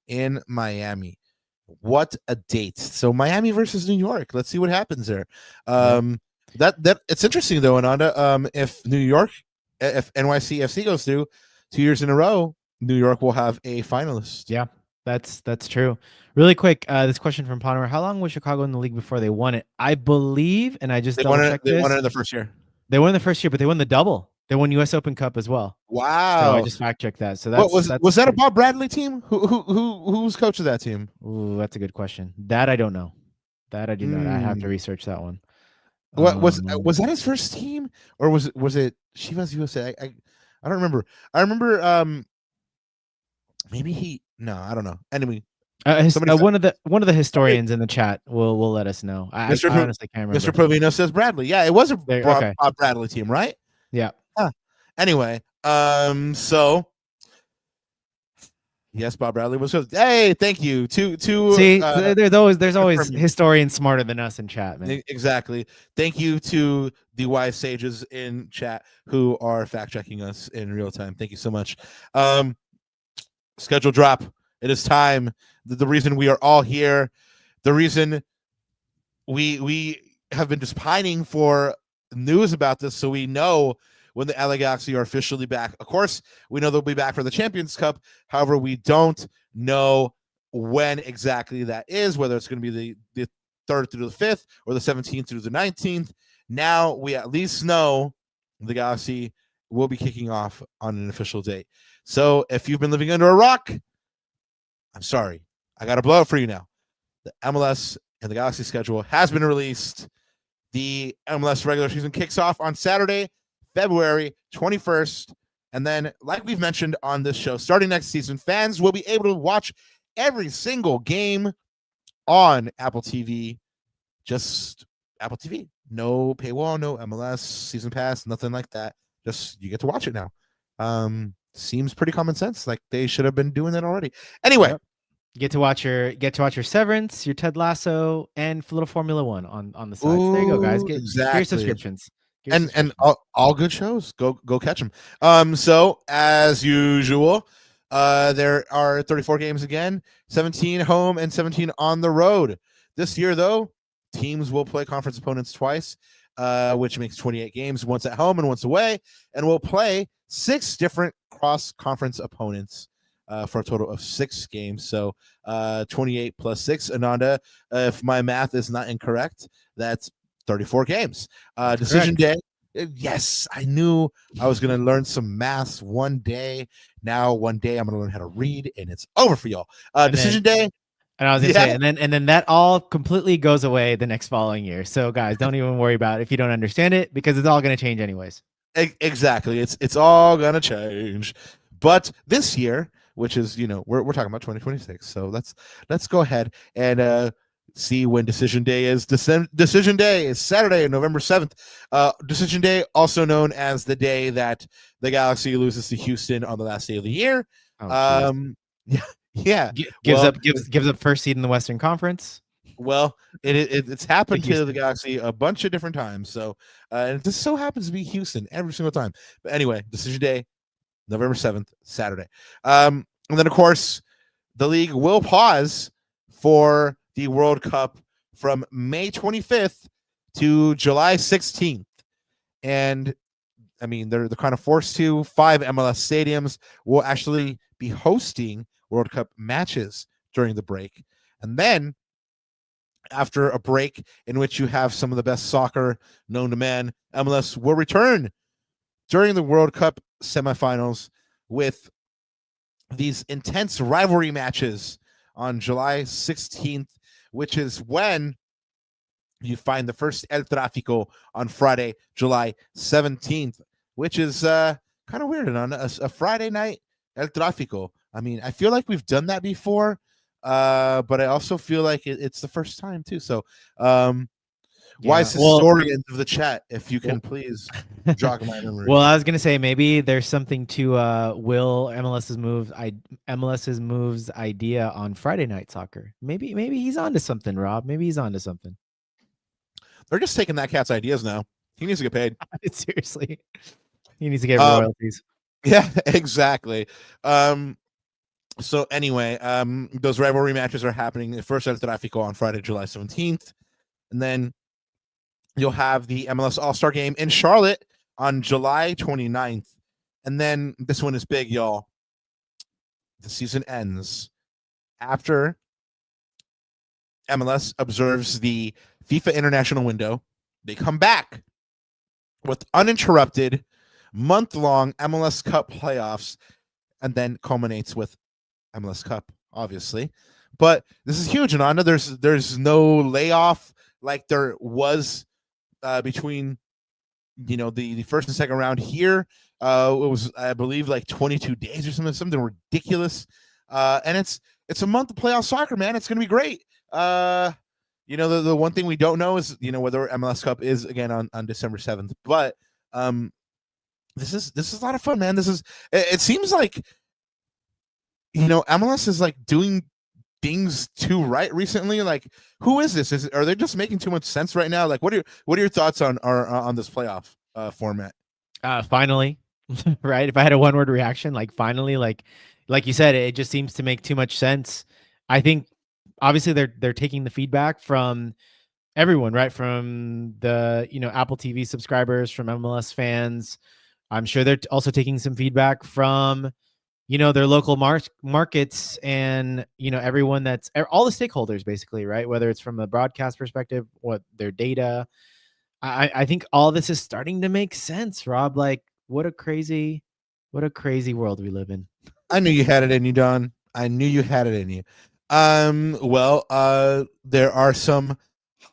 B: in Miami. What a date. So Miami versus New York. Let's see what happens there. That it's interesting though, Ananda. If NYCFC goes through 2 years in a row, New York will have a finalist.
C: Yeah, that's true. Really quick, this question from Ponomer: how long was Chicago in the league before they won it? I believe, and I just double checked this.
B: They won it in the first year.
C: They won in the first year, but they won the double. They won US Open Cup as well.
B: Wow!
C: So I just fact checked that. So that's
B: was that a Bob Bradley team? Who was coach of that team?
C: Ooh, that's a good question. That I don't know. That I do not. I have to research that one.
B: What was that his first team, or was it Chivas USA? I don't remember. I remember maybe I don't know. Anyway,
C: one of the historians in the chat will let us know. I honestly can't remember.
B: Mr. Provino says Bradley. Yeah, it was a
C: okay.
B: Bob Bradley team, right?
C: Yeah.
B: Anyway, so yes, Bob Bradley was. Hey, thank you.
C: See, there's always historians smarter than us in chat, man.
B: Exactly. Thank you to the wise sages in chat who are fact checking us in real time. Thank you so much. Schedule drop. It is time. The reason we are all here, the reason we have been just pining for news about this, so we know when the LA Galaxy are officially back. Of course, we know they'll be back for the Champions Cup. However, we don't know when exactly that is, whether it's going to be the 3rd through the 5th or the 17th through the 19th. Now we at least know the Galaxy will be kicking off on an official date. So if you've been living under a rock, I'm sorry. I got to blow it for you now. The MLS and the Galaxy schedule has been released. The MLS regular season kicks off on Saturday, February 21st. And then, like we've mentioned on this show, starting next season, fans will be able to watch every single game on Apple TV. Just Apple TV. No paywall, no MLS season pass, nothing like that. Just you get to watch it now. Seems pretty common sense. Like they should have been doing that already. Anyway.
C: Yep. Get to watch your Severance, your Ted Lasso, and little Formula One on the sides. There you go, guys. Get your subscriptions.
B: And all good shows. Go catch them. So as usual, there are 34 games again, 17 home and 17 on the road. This year, though, teams will play conference opponents twice, which makes 28 games, once at home and once away, and we'll play 6 different cross-conference opponents. For a total of 6 games. So 28 plus 6. Ananda, if my math is not incorrect, that's 34 games. Decision day. Yes, I knew I was going to learn some math one day. Now, one day, I'm going to learn how to read, and it's over for y'all. Decision day.
C: And I was going to say, and then that all completely goes away the next following year. So, guys, don't even worry about it if you don't understand it, because it's all going to change anyways.
B: Exactly. It's all going to change. But this year, which is, we're talking about 2026. So let's go ahead and see when decision day is. Decision day is Saturday, November 7th. Decision day, also known as the day that the Galaxy loses to Houston on the last day of the year. Yeah.
C: Gives up first seed in the Western Conference.
B: Well, it's happened to the Galaxy a bunch of different times. So and it just so happens to be Houston every single time. But anyway, decision day, November 7th, Saturday. And then, of course, the league will pause for the World Cup from May 25th to July 16th. And, I mean, they're kind of forced to. 5 MLS stadiums will actually be hosting World Cup matches during the break. And then, after a break in which you have some of the best soccer known to man, MLS will return during the World Cup semifinals with these intense rivalry matches on July 16th, which is when you find the first El Tráfico on Friday, July 17th, which is kind of weird. And on a Friday night El Tráfico, I mean, I feel like we've done that before, but I also feel like it's the first time too. So Wise
C: Well,
B: historians of the chat, if you can please jog my memory.
C: well, I was gonna say maybe there's something to Will MLS's moves idea on Friday Night Soccer. Maybe he's onto something, Rob. Maybe he's onto something.
B: They're just taking that cat's ideas now. He needs to get paid.
C: Seriously, he needs to get royalties.
B: Yeah, exactly. So anyway, those rivalry matches are happening. The first at Tráfico on Friday, July 17th. And then you'll have the MLS All-Star Game in Charlotte on July 29th. And then this one is big, y'all. The season ends after MLS observes the FIFA international window. They come back with uninterrupted month-long MLS Cup playoffs, and then culminates with MLS Cup, obviously. But this is huge, and I know there's no layoff like there was between the first and second round here. It was, I believe, like 22 days or something ridiculous. And it's a month of playoff soccer, man. It's gonna be great. The one thing we don't know is whether MLS Cup is again on December 7th. But this is a lot of fun, man. It seems like MLS is like doing things too right recently. Like, who is this? Are they just making too much sense right now? Like, what are your thoughts on this playoff format?
C: Finally, right? If I had a one-word reaction, like finally, like you said, it just seems to make too much sense. I think obviously they're taking the feedback from everyone, right? From the Apple TV subscribers, from MLS fans. I'm sure they're also taking some feedback from their local markets and everyone that's all the stakeholders, basically, right? Whether it's from the broadcast perspective, what their data. I think all this is starting to make sense, Rob. Like, what a crazy world we live in.
B: I knew you had it in you, Don. I knew you had it in you. There are some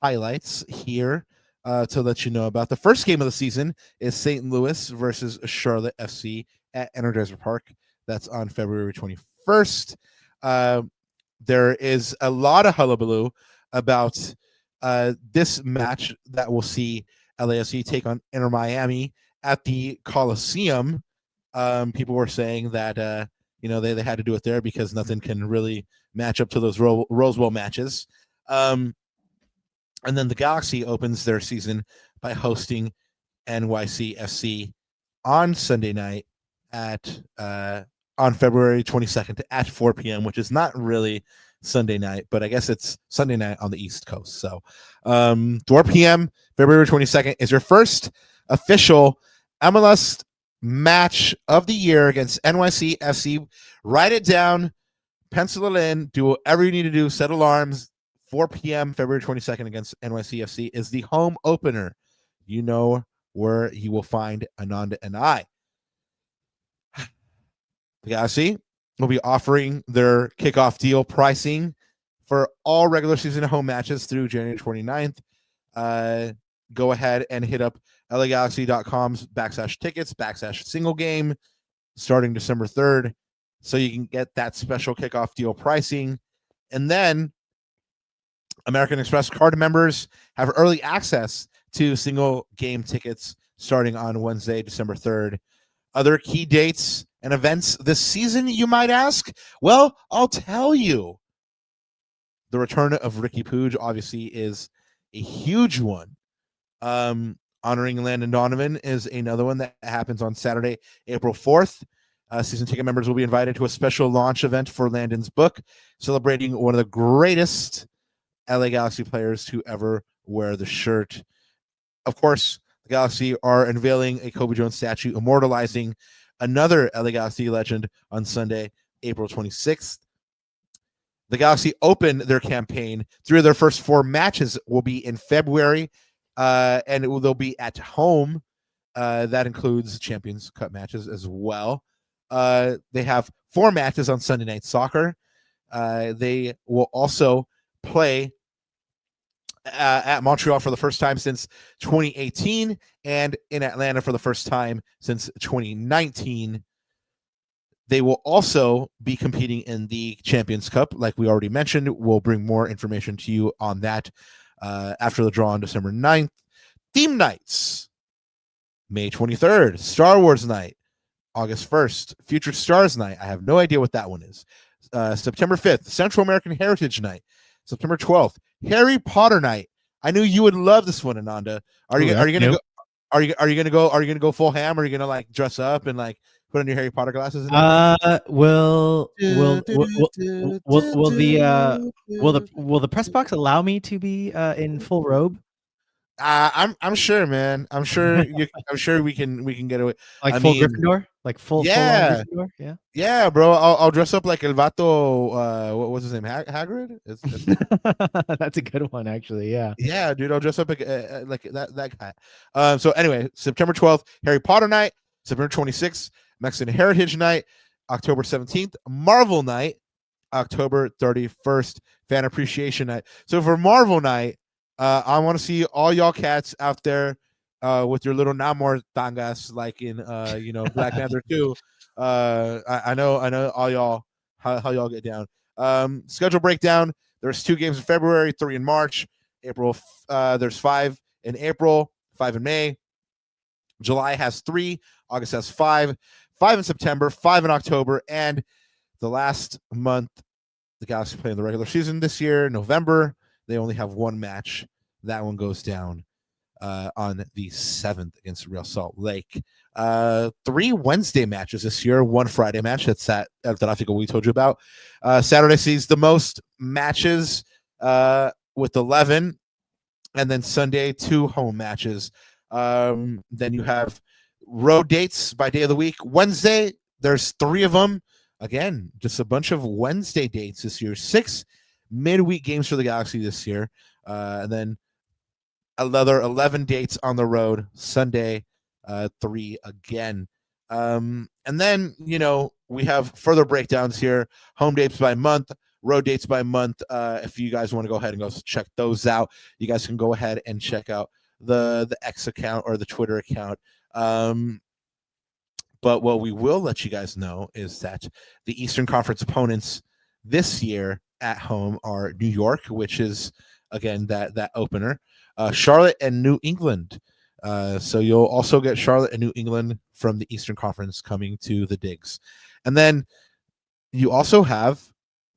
B: highlights here to let you know about. The first game of the season is St. Louis versus Charlotte FC at Energizer Park. That's on February 21st. There is a lot of hullabaloo about this match that will see LAFC take on Inter Miami at the Coliseum. People were saying that they had to do it there because nothing can really match up to those Rose Bowl matches. And then the Galaxy opens their season by hosting NYCFC on Sunday night on February 22nd at 4 p.m., which is not really Sunday night, but I guess it's Sunday night on the East Coast. So 4 p.m., February 22nd is your first official MLS match of the year against NYCFC. Write it down, pencil it in, do whatever you need to do, set alarms. 4 p.m., February 22nd against NYCFC is the home opener. You know where you will find Ananda and I. The Galaxy will be offering their kickoff deal pricing for all regular season home matches through January 29th. Go ahead and hit up lagalaxy.com/tickets/single game starting December 3rd so you can get that special kickoff deal pricing. And then American Express card members have early access to single game tickets starting on Wednesday, December 3rd. Other key dates and events this season, you might ask? Well, I'll tell you. The return of Riqui Puig obviously is a huge one. Honoring Landon Donovan is another one that happens on Saturday, April 4th. Season ticket members will be invited to a special launch event for Landon's book, celebrating one of the greatest LA Galaxy players to ever wear the shirt. Of course, the Galaxy are unveiling a Kobe Jones statue immortalizing another LA Galaxy legend on Sunday, April 26th. The Galaxy open their campaign. 3 of their first 4 matches will be in February, and they'll be at home. That includes Champions Cup matches as well. They have 4 matches on Sunday Night Soccer. They will also play at Montreal for the first time since 2018 and in Atlanta for the first time since 2019. They will also be competing in the Champions Cup, like we already mentioned. We'll bring more information to you on that after the draw on December 9th. Theme nights, May 23rd, Star Wars night, August 1st, Future Stars night. I have no idea what that one is. September 5th, Central American Heritage night. September 12th, Harry Potter night. I knew you would love this one, Ananda. Are you gonna go? Are you gonna go full ham? Are you gonna like dress up and like put on your Harry Potter glasses?
C: Will the press box allow me to be in full robe?
B: I'm sure, man. I'm sure we can get away.
C: Like full Gryffindor? Like full
B: yeah.
C: Full on Gryffindor?
B: Yeah, bro. I'll dress up like El Vato. What was his name? Hagrid?
C: That's a good one, actually. Yeah.
B: Yeah, dude. I'll dress up like that guy. So anyway, September 12th, Harry Potter night. September 26th, Mexican Heritage night. October 17th, Marvel night. October 31st, Fan Appreciation night. So for Marvel night, I want to see all y'all cats out there with your little Namor tangas, like in Black Panther 2. I know all y'all how y'all get down. Schedule breakdown. There's 2 games in February, 3 in March. April, there's 5 in April, 5 in May. July has 3. August has 5. 5 in September, 5 in October, and the last month the Galaxy play in the regular season this year, November. They only have 1 match. That one goes down on the 7th against Real Salt Lake. 3 Wednesday matches this year, 1 Friday match. That's that Arquitekto we told you about. Saturday sees the most matches with 11, and then Sunday 2 home matches. Then you have road dates by day of the week. Wednesday, there's 3 of them. Again, just a bunch of Wednesday dates this year. 6 midweek games for the Galaxy this year. And then another 11 dates on the road. Sunday, 3 again. And then, we have further breakdowns here. Home dates by month, road dates by month. If you guys want to go ahead and go check those out, you guys can go ahead and check out the X account or the Twitter account. But what we will let you guys know is that the Eastern Conference opponents this year at home are New York, which is, again, that opener, Charlotte, and New England. So you'll also get Charlotte and New England from the Eastern Conference coming to the digs. And then you also have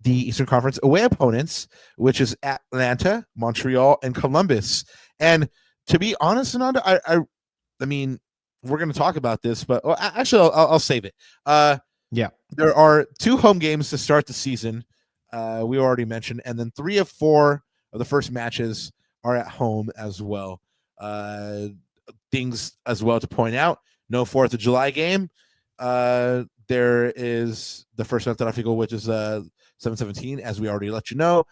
B: the Eastern Conference away opponents, which is Atlanta, Montreal, and Columbus. And to be honest, Ananda, I mean, we're going to talk about this, but actually, I'll save it.
C: Yeah.
B: There are 2 home games to start the season. We already mentioned, and then 3 of 4 of the first matches are at home as well. Things as well to point out: no 4th of July game. There is the first Arquitekto, which is 7/17, as we already let you know.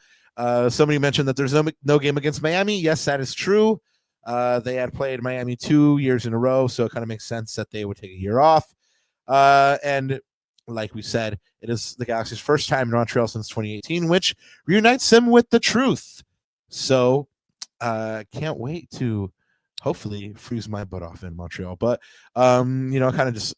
B: Somebody mentioned that there's no game against Miami. Yes, that is true. They had played Miami 2 years in a row, so it kind of makes sense that they would take a year off. And like we said, it is the Galaxy's first time in Montreal since 2018, which reunites them with the truth. So can't wait to hopefully freeze my butt off in Montreal. But kind of just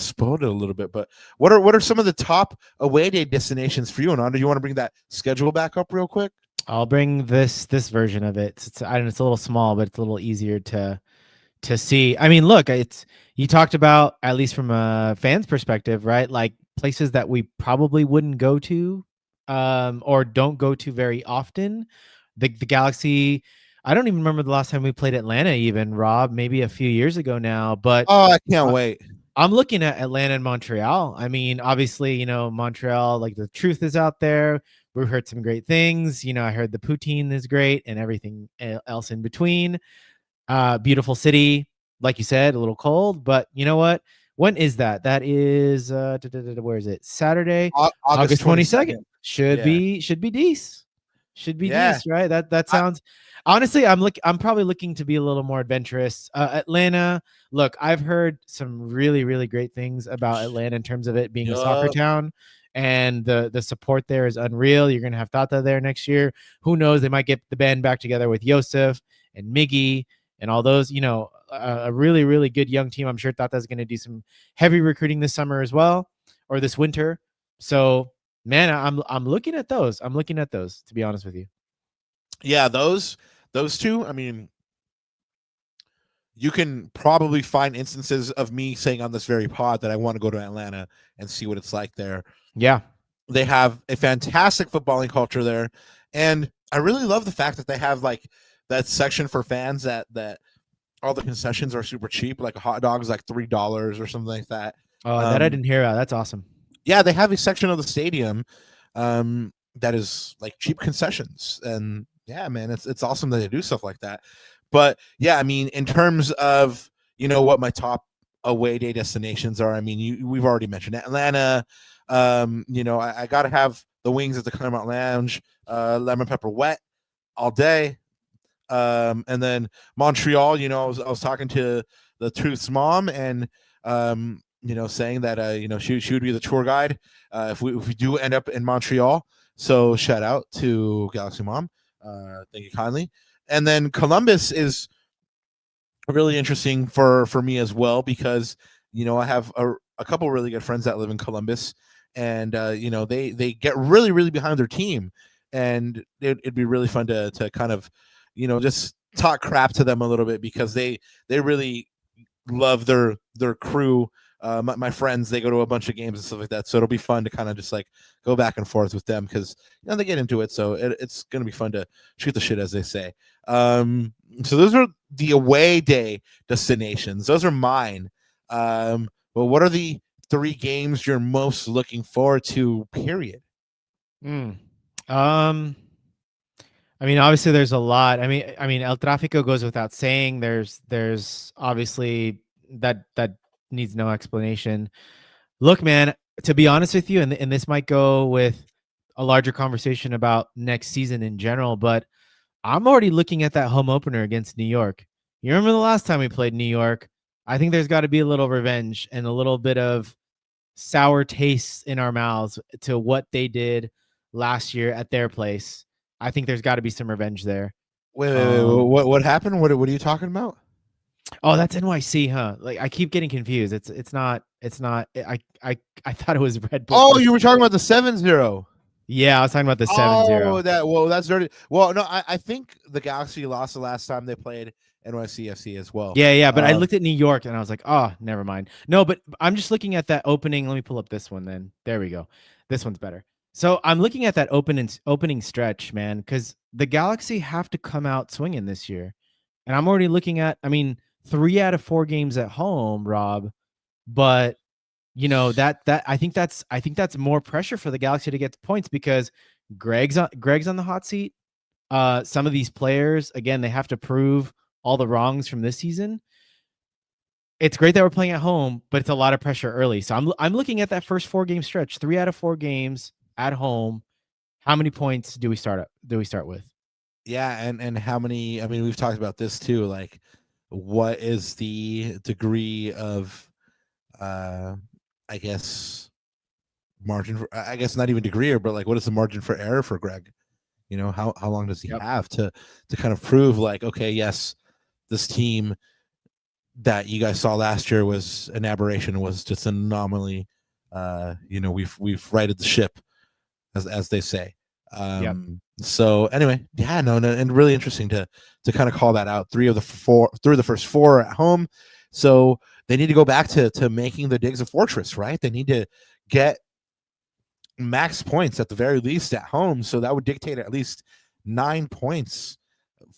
B: spoiled it a little bit. But what are some of the top away day destinations for you? And do you want to bring that schedule back up real quick?
C: I'll bring this version of it. It's a little small, but it's a little easier to see. I mean, look, you talked about, at least from a fan's perspective, right? Like places that we probably wouldn't go to, or don't go to very often. The Galaxy. I don't even remember the last time we played Atlanta, even, Rob. Maybe a few years ago now. But
B: I can't wait.
C: I'm looking at Atlanta and Montreal. I mean, obviously, Montreal, like the truth is out there. We've heard some great things. I heard the poutine is great and everything else in between. Beautiful city, like you said, a little cold, but you know what? When is that? That is where is it? Saturday, August 22nd. Should be decent. Should be decent, right? That sounds. Honestly, I'm probably looking to be a little more adventurous. Atlanta, look, I've heard some really, really great things about Atlanta in terms of it being a soccer town. And the support there is unreal. You're going to have Tata there next year. Who knows? They might get the band back together with Yosef and Miggy and all those, a really, really good young team. I'm sure Tata's going to do some heavy recruiting this summer as well, or this winter. So, man, I'm looking at those. To be honest with you.
B: Yeah, those those two, I mean, you can probably find instances of me saying on this very pod that I want to go to Atlanta and see what it's like there.
C: Yeah.
B: They have a fantastic footballing culture there. And I really love the fact that they have like that section for fans that all the concessions are super cheap. Like a hot dog is like $3 or something like that.
C: Oh, that I didn't hear about. That's awesome.
B: Yeah, they have a section of the stadium that is like cheap concessions. And yeah, man, it's awesome that they do stuff like that. But yeah, I mean, in terms of, what my top away day destinations are, I mean, we've already mentioned Atlanta. I got to have the wings at the Claremont Lounge, lemon pepper wet all day. And then Montreal, I was talking to the Truth's mom and, saying that, she would be the tour guide if we do end up in Montreal. So shout out to Galaxy Mom. Thank you kindly. And then Columbus is really interesting for me as well because, I have a couple really good friends that live in Columbus and, they get really, really behind their team. And it'd be really fun to kind of, just talk crap to them a little bit because they really love their crew. My friends, they go to a bunch of games and stuff like that. So it'll be fun to kind of just like go back and forth with them because they get into it. So it's going to be fun to shoot the shit, as they say. So those are the away day destinations. Those are mine. But what are the 3 games you're most looking forward to, period?
C: I mean, obviously there's a lot. I mean, El Tráfico goes without saying. There's obviously that needs no explanation. Look, man, to be honest with you, and this might go with a larger conversation about next season in general, but I'm already looking at that home opener against New York. You remember the last time we played New York? I think there's got to be a little revenge and a little bit of sour taste in our mouths to what they did last year at their place. I think there's got to be some revenge there.
B: Wait, what happened? What are you talking about?
C: Oh, that's NYC, huh? Like I keep getting confused. It's not. I thought it was Red Bull.
B: Oh, you were talking about the 7-0.
C: Yeah, I was talking about the 7-0.
B: Oh, that's dirty. Well, no, I think the Galaxy lost the last time they played NYCFC as well.
C: Yeah, but I looked at New York and I was like, oh, never mind. No, but I'm just looking at that opening. Let me pull up this one then. There we go. This one's better. So I'm looking at that opening stretch, man, because the Galaxy have to come out swinging this year. And I'm already looking at, 3 out of 4 games at home, Rob. But that I think that's more pressure for the Galaxy to get the points because Greg's on the hot seat. Some of these players, again, they have to prove all the wrongs from this season. It's great that we're playing at home, but it's a lot of pressure early. So I'm looking at that first 4 game stretch, 3 out of 4 games at home. How many points do we start with?
B: Yeah, and how many? I mean, we've talked about this too. Like, what is the degree of, I guess, margin for, I guess not even degree, but like, what is the margin for error for Greg? How long does he have to kind of prove like, okay, yes, this team that you guys saw last year was an aberration, was just an anomaly. We've righted the ship, as they say. So anyway, yeah, no, and really interesting to kind of call that out. 3 of the first 4 at home. So they need to go back to making the digs a fortress, right? They need to get max points at the very least at home. So that would dictate at least 9 points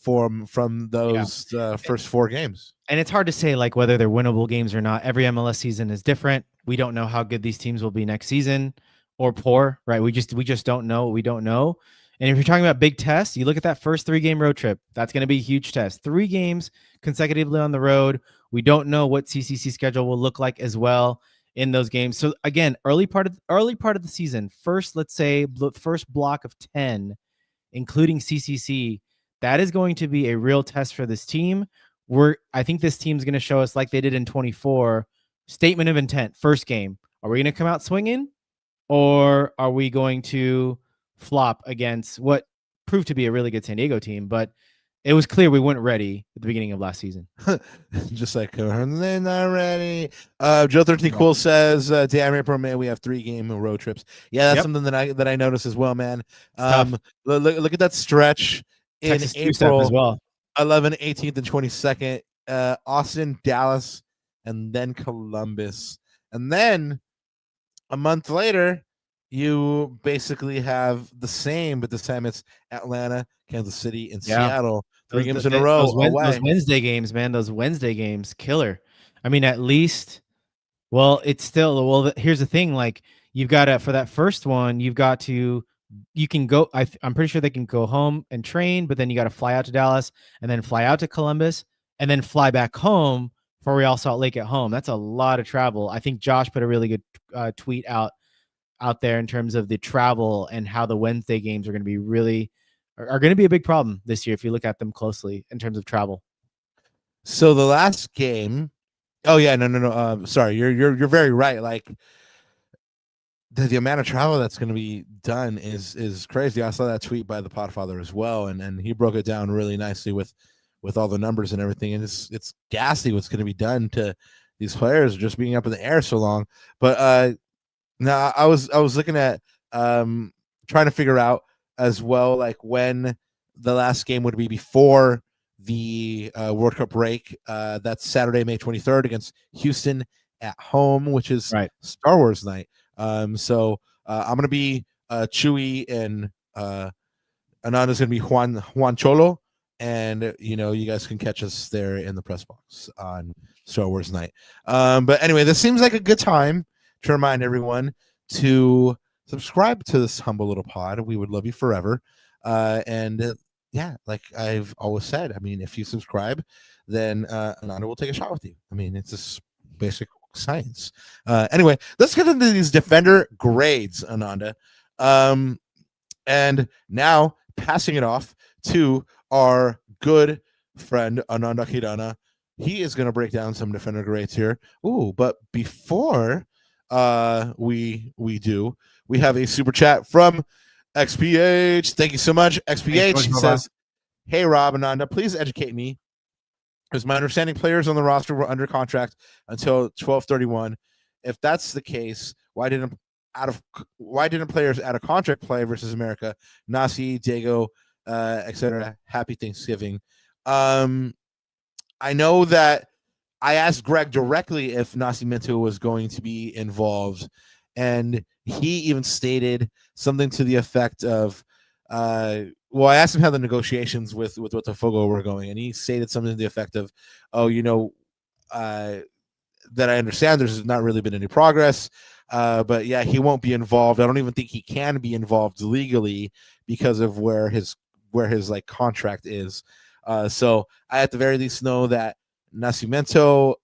B: from those first 4 games.
C: And it's hard to say like whether they're winnable games or not. Every MLS season is different. We don't know how good these teams will be next season or poor, right? We just don't know what we don't know. And if you're talking about big tests, you look at that first 3 game road trip. That's going to be a huge test. 3 games consecutively on the road. We don't know what CCC schedule will look like as well in those games. So again, early part of the season, let's say the first block of 10, including CCC, that is going to be a real test for this team. I think this team's going to show us, like they did in 24, statement of intent. First game, are we going to come out swinging, or are we going to flop against what proved to be a really good San Diego team? But it was clear we weren't ready at the beginning of last season.
B: Just like they're not ready. Joe 13 Cool says, "Damn, April, May we have 3 game road trips." Yeah, that's something that I noticed as well, man. Look at that stretch in
C: Texas
B: April
C: as well.
B: 11th, 18th, and 22nd. Austin, Dallas, and then Columbus. And then a month later, you basically have the same, but this time it's Atlanta, Kansas City, and
C: Yeah.
B: Seattle. 3 games in a row away.
C: Those Wednesday games, man. Those Wednesday games, killer. I mean, at least, well, it's still, well, here's the thing. Like, you've got to, for that first one, you can go, I'm pretty sure they can go home and train, but then you got to fly out to Dallas and then fly out to Columbus and then fly back home for Real Salt Lake at home. That's a lot of travel. I think Josh put a really good tweet out there in terms of the travel and how the Wednesday games are going to be are going to be a big problem this year if you look at them closely in terms of travel.
B: So the last game, oh yeah, no. Sorry, you're very right. Like the amount of travel that's going to be done is crazy. I saw that tweet by the Podfather as well, and he broke it down really nicely with all the numbers and everything. And it's ghastly what's going to be done to these players just being up in the air so long. But now I was looking at trying to figure out as well, like when the last game would be before the World Cup break. That's Saturday, May 23rd against Houston at home, which is Star Wars night. So I'm gonna be Chewy, and Ananda's gonna be Juan Cholo, and you guys can catch us there in the press box on Star Wars night. But anyway, this seems like a good time to remind everyone to subscribe to this humble little pod. We would love you forever. Yeah, like I've always said, I mean, if you subscribe, then Ananda will take a shot with you. I mean, it's just basic science. Anyway, let's get into these defender grades, Ananda. And now passing it off to our good friend Ananda Kirana. He is going to break down some defender grades here. Ooh, but before we do, we have a super chat from XPH. Thank you so much, XPH. He says, "Hey Rob, Ananda, please educate me. Because my understanding, players on the roster were under contract until 12/31. If that's the case, why didn't players out of contract play versus America? Nasi, Diego, etc. Happy Thanksgiving." I know that I asked Greg directly if Nascimento was going to be involved, and he even stated something to the effect of, I asked him how the negotiations with Botafogo were going, and he stated something to the effect of, that I understand there's not really been any progress, but yeah, he won't be involved. I don't even think he can be involved legally because of where his like contract is. So I at the very least know that Nascimento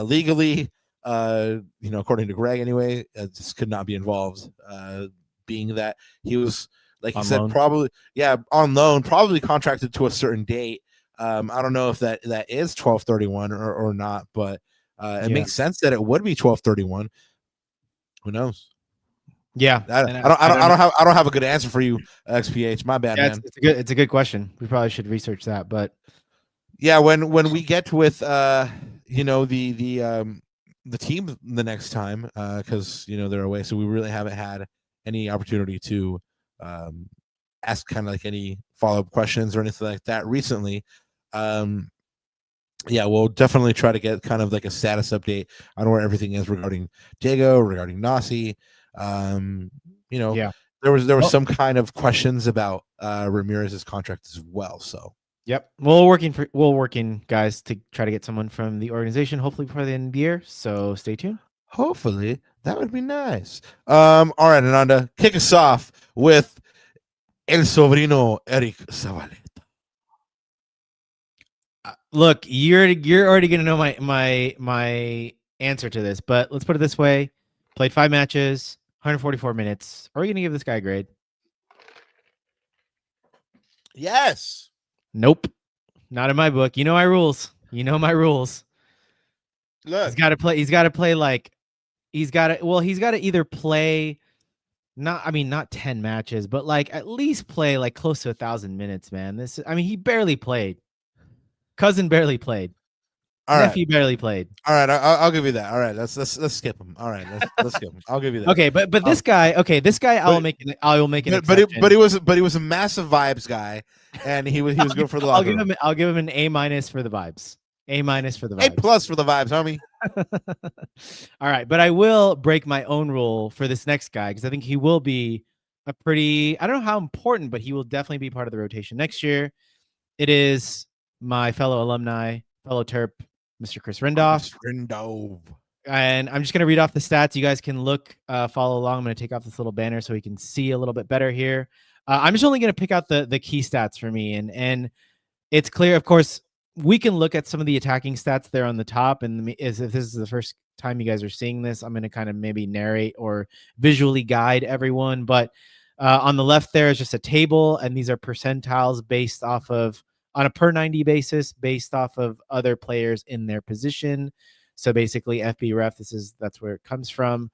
B: legally, according to Greg anyway, just could not be involved, being that he was, like he said, probably on loan, probably contracted to a certain date. I don't know if that is 12/31 or not, but it makes sense that it would be 12/31. Who knows?
C: Yeah,
B: I don't have a good answer for you, XPH. My bad, man.
C: It's a good question. We probably should research that, but
B: yeah, when we get with the team the next time, because they're away, so we really haven't had any opportunity to ask kind of like any follow-up questions or anything like that recently. We'll definitely try to get kind of like a status update on where everything is regarding Diego, regarding Nasi. There was some kind of questions about Ramirez's contract as well. So
C: yep, we're working guys to try to get someone from the organization hopefully before the end of the year. So stay tuned.
B: Hopefully that would be nice. All right, Ananda, kick us off with El Sobrino Eric Zabaleta.
C: Look, you're already gonna know my answer to this, but let's put it this way: played 5 matches, 144 minutes. Are we gonna give this guy a grade?
B: Yes.
C: Nope. Not in my book. You know my rules. Look, he's got to either play not 10 matches, but like at least play like close to 1,000 minutes, man. He barely played. Cousin barely played.
B: All right.
C: Nephew barely played.
B: All right, I'll give you that. All right, let's skip him. All right, let's skip him. I'll give you that.
C: Okay, but this guy, I will make an exception.
B: But he was a massive vibes guy, and he was good for the locker room.
C: I'll give him an A- for the vibes. A- for the vibes.
B: A+ for the vibes, homie.
C: All right, but I will break my own rule for this next guy because I think he will be a pretty. I don't know how important, but he will definitely be part of the rotation next year. It is my fellow alumni, fellow Terp, Mr. Chris Rindolph. And I'm just going to read off the stats. You guys can look, follow along. I'm going to take off this little banner so we can see a little bit better here. I'm just only going to pick out the key stats for me. And it's clear, of course, we can look at some of the attacking stats there on the top. And if this is the first time you guys are seeing this, I'm going to kind of maybe narrate or visually guide everyone. But on the left there is just a table. And these are percentiles based off of, on a per 90 basis, based off of other players in their position. So basically FBref, that's where it comes from,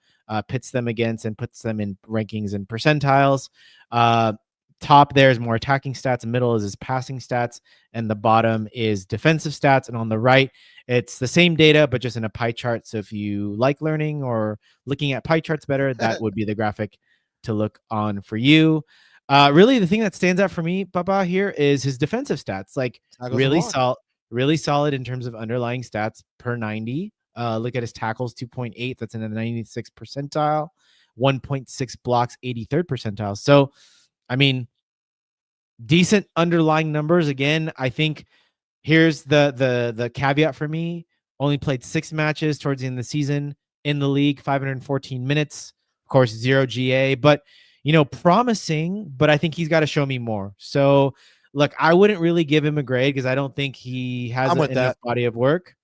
C: pits them against and puts them in rankings and percentiles. Top there is more attacking stats, middle is his passing stats, and the bottom is defensive stats. And on the right, it's the same data, but just in a pie chart. So if you like learning or looking at pie charts better, that would be the graphic to look on for you. Really, the thing that stands out for me, Papa, here is his defensive stats. Like really solid in terms of underlying stats per 90. Look at his tackles, 2.8. That's in the 96th percentile. 1.6 blocks, 83rd percentile. So, I mean, decent underlying numbers. Again, I think here's the caveat for me. Only played 6 matches towards the end of the season in the league, 514 minutes. Of course, 0 GA, but promising, but I think he's got to show me more. So, look, I wouldn't really give him a grade because I don't think he has enough body of work.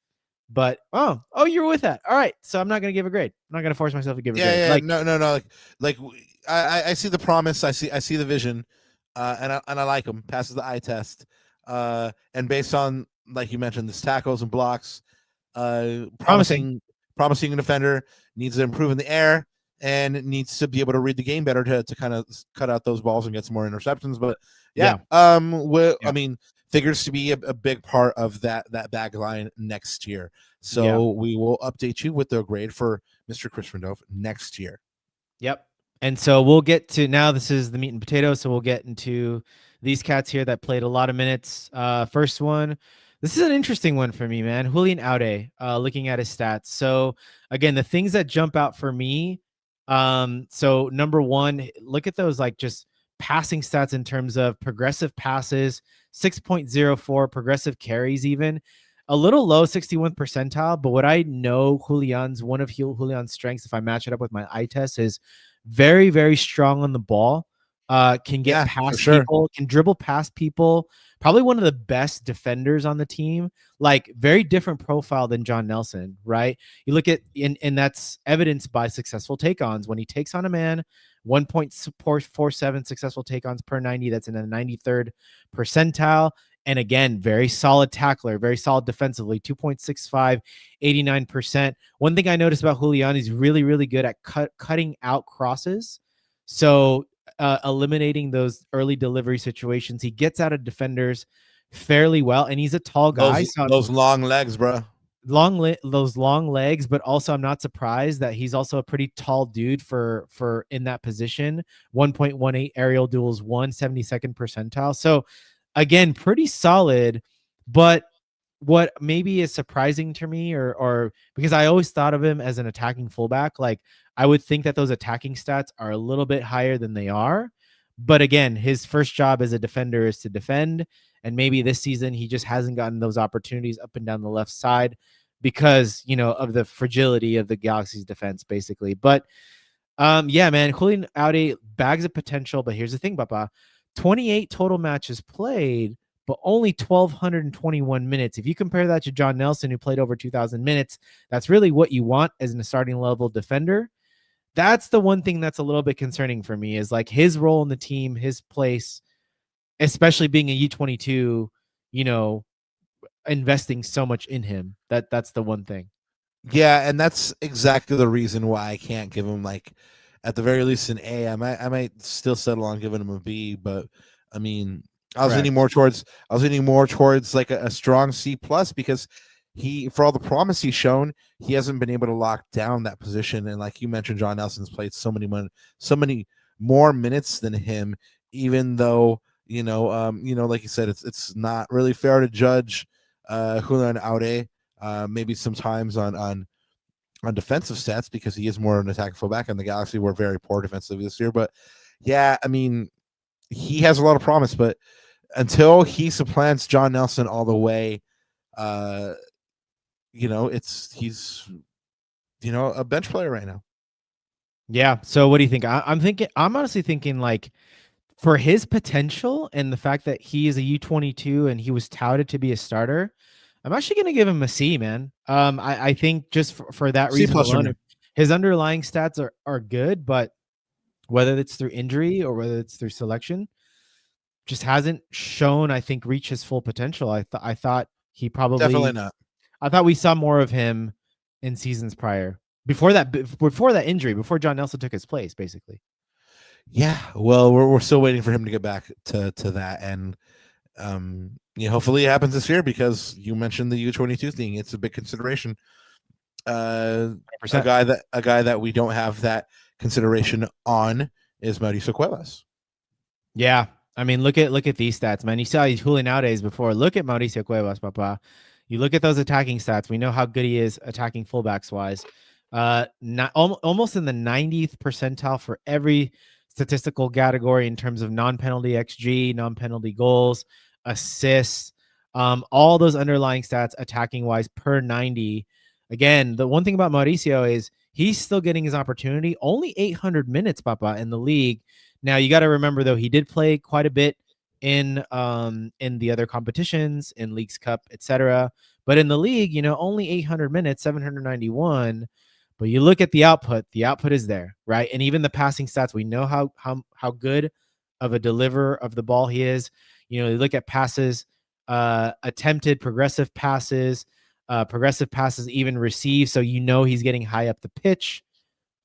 C: But oh, you're with that. All right, so I'm not gonna give a grade. I'm not gonna force myself to give a grade.
B: No. Like I see the promise. I see the vision, and I like him. Passes the eye test, and based on, like you mentioned, this tackles and blocks, promising defender, needs to improve in the air and needs to be able to read the game better to kind of cut out those balls and get some more interceptions. But I mean, figures to be a big part of that back line next year. So we will update you with the grade for Mr. Chris Rindolph next year.
C: Yep. And so we'll get to, now this is the meat and potatoes. So we'll get into these cats here that played a lot of minutes. First one, this is an interesting one for me, man. Julian Aude, looking at his stats. So again, the things that jump out for me. So number one, look at those, like just passing stats in terms of progressive passes, 6.04, progressive carries, even a little low, 61th percentile. But what I know one of Julian's strengths, if I match it up with my eye test, is very, very strong on the ball. Can get past people, can dribble past people. Probably one of the best defenders on the team. Like very different profile than John Nelson, right? You look at, and that's evidenced by successful take-ons. When he takes on a man, 1.47 successful take-ons per 90. That's in the 93rd percentile. And again, very solid tackler, very solid defensively, 2.65, 89%. One thing I noticed about Julian, he's really, really good at cutting out crosses. So eliminating those early delivery situations. He gets out of defenders fairly well, and he's a tall guy.
B: Those long legs, bro.
C: Those long legs, but also I'm not surprised that he's also a pretty tall dude for in that position. 1.18 aerial duels, 172nd percentile. So again, pretty solid. But what maybe is surprising to me, or because I always thought of him as an attacking fullback, like I would think that those attacking stats are a little bit higher than they are. But again, his first job as a defender is to defend. And maybe this season he just hasn't gotten those opportunities up and down the left side because, of the fragility of the Galaxy's defense, basically. But yeah, man, Julian Aude bags of potential. But here's the thing, Papa, 28 total matches played, but only 1,221 minutes. If you compare that to John Nelson, who played over 2,000 minutes, that's really what you want as a starting level defender. That's the one thing that's a little bit concerning for me, is like his role in the team, his place, especially being a U22, investing so much in him. That's the one thing.
B: Yeah, and that's exactly the reason why I can't give him, like, at the very least an A. I might still settle on giving him a B, but I mean, I was leaning more towards like a strong C+, because for all the promise he's shown, he hasn't been able to lock down that position. And like you mentioned, John Nelson's played so many more minutes than him, even though, like you said, it's not really fair to judge Julian Aude, maybe sometimes on defensive stats, because he is more of an attacking fullback, and the Galaxy were very poor defensively this year. But yeah, I mean, he has a lot of promise, but until he supplants John Nelson all the way, he's a bench player right now.
C: Yeah. So what do you think? I'm honestly thinking, like, for his potential and the fact that he is a U22 and he was touted to be a starter, I'm actually going to give him a C, man. I think just for that
B: C+
C: reason
B: for me.
C: alone, his underlying stats are good, but whether it's through injury or whether it's through selection, just hasn't shown, I think, reach his full potential. I thought he probably
B: Definitely not.
C: I thought we saw more of him in seasons prior, before that injury, before John Nelson took his place, basically.
B: Yeah, well, we're still waiting for him to get back to that, and hopefully it happens this year, because you mentioned the U22 thing. It's a big consideration. A guy that we don't have that consideration on is Mauricio Cuevas.
C: Yeah, I mean, look at these stats, man. You saw these Julian Audes before. Look at Mauricio Cuevas, papa. You look at those attacking stats. We know how good he is attacking fullbacks wise. Not almost in the 90th percentile for every statistical category in terms of non-penalty XG, non-penalty goals, assists, all those underlying stats attacking wise per 90. Again, the one thing about Mauricio is he's still getting his opportunity. Only 800 minutes, papa, in the league. Now you got to remember, though, he did play quite a bit in the other competitions, in Leagues Cup, etc. But in the league, only 800 minutes, 791. But you look at the output is there, right? And even the passing stats, we know how good of a deliverer of the ball he is. You look at passes, attempted, progressive passes even received. So he's getting high up the pitch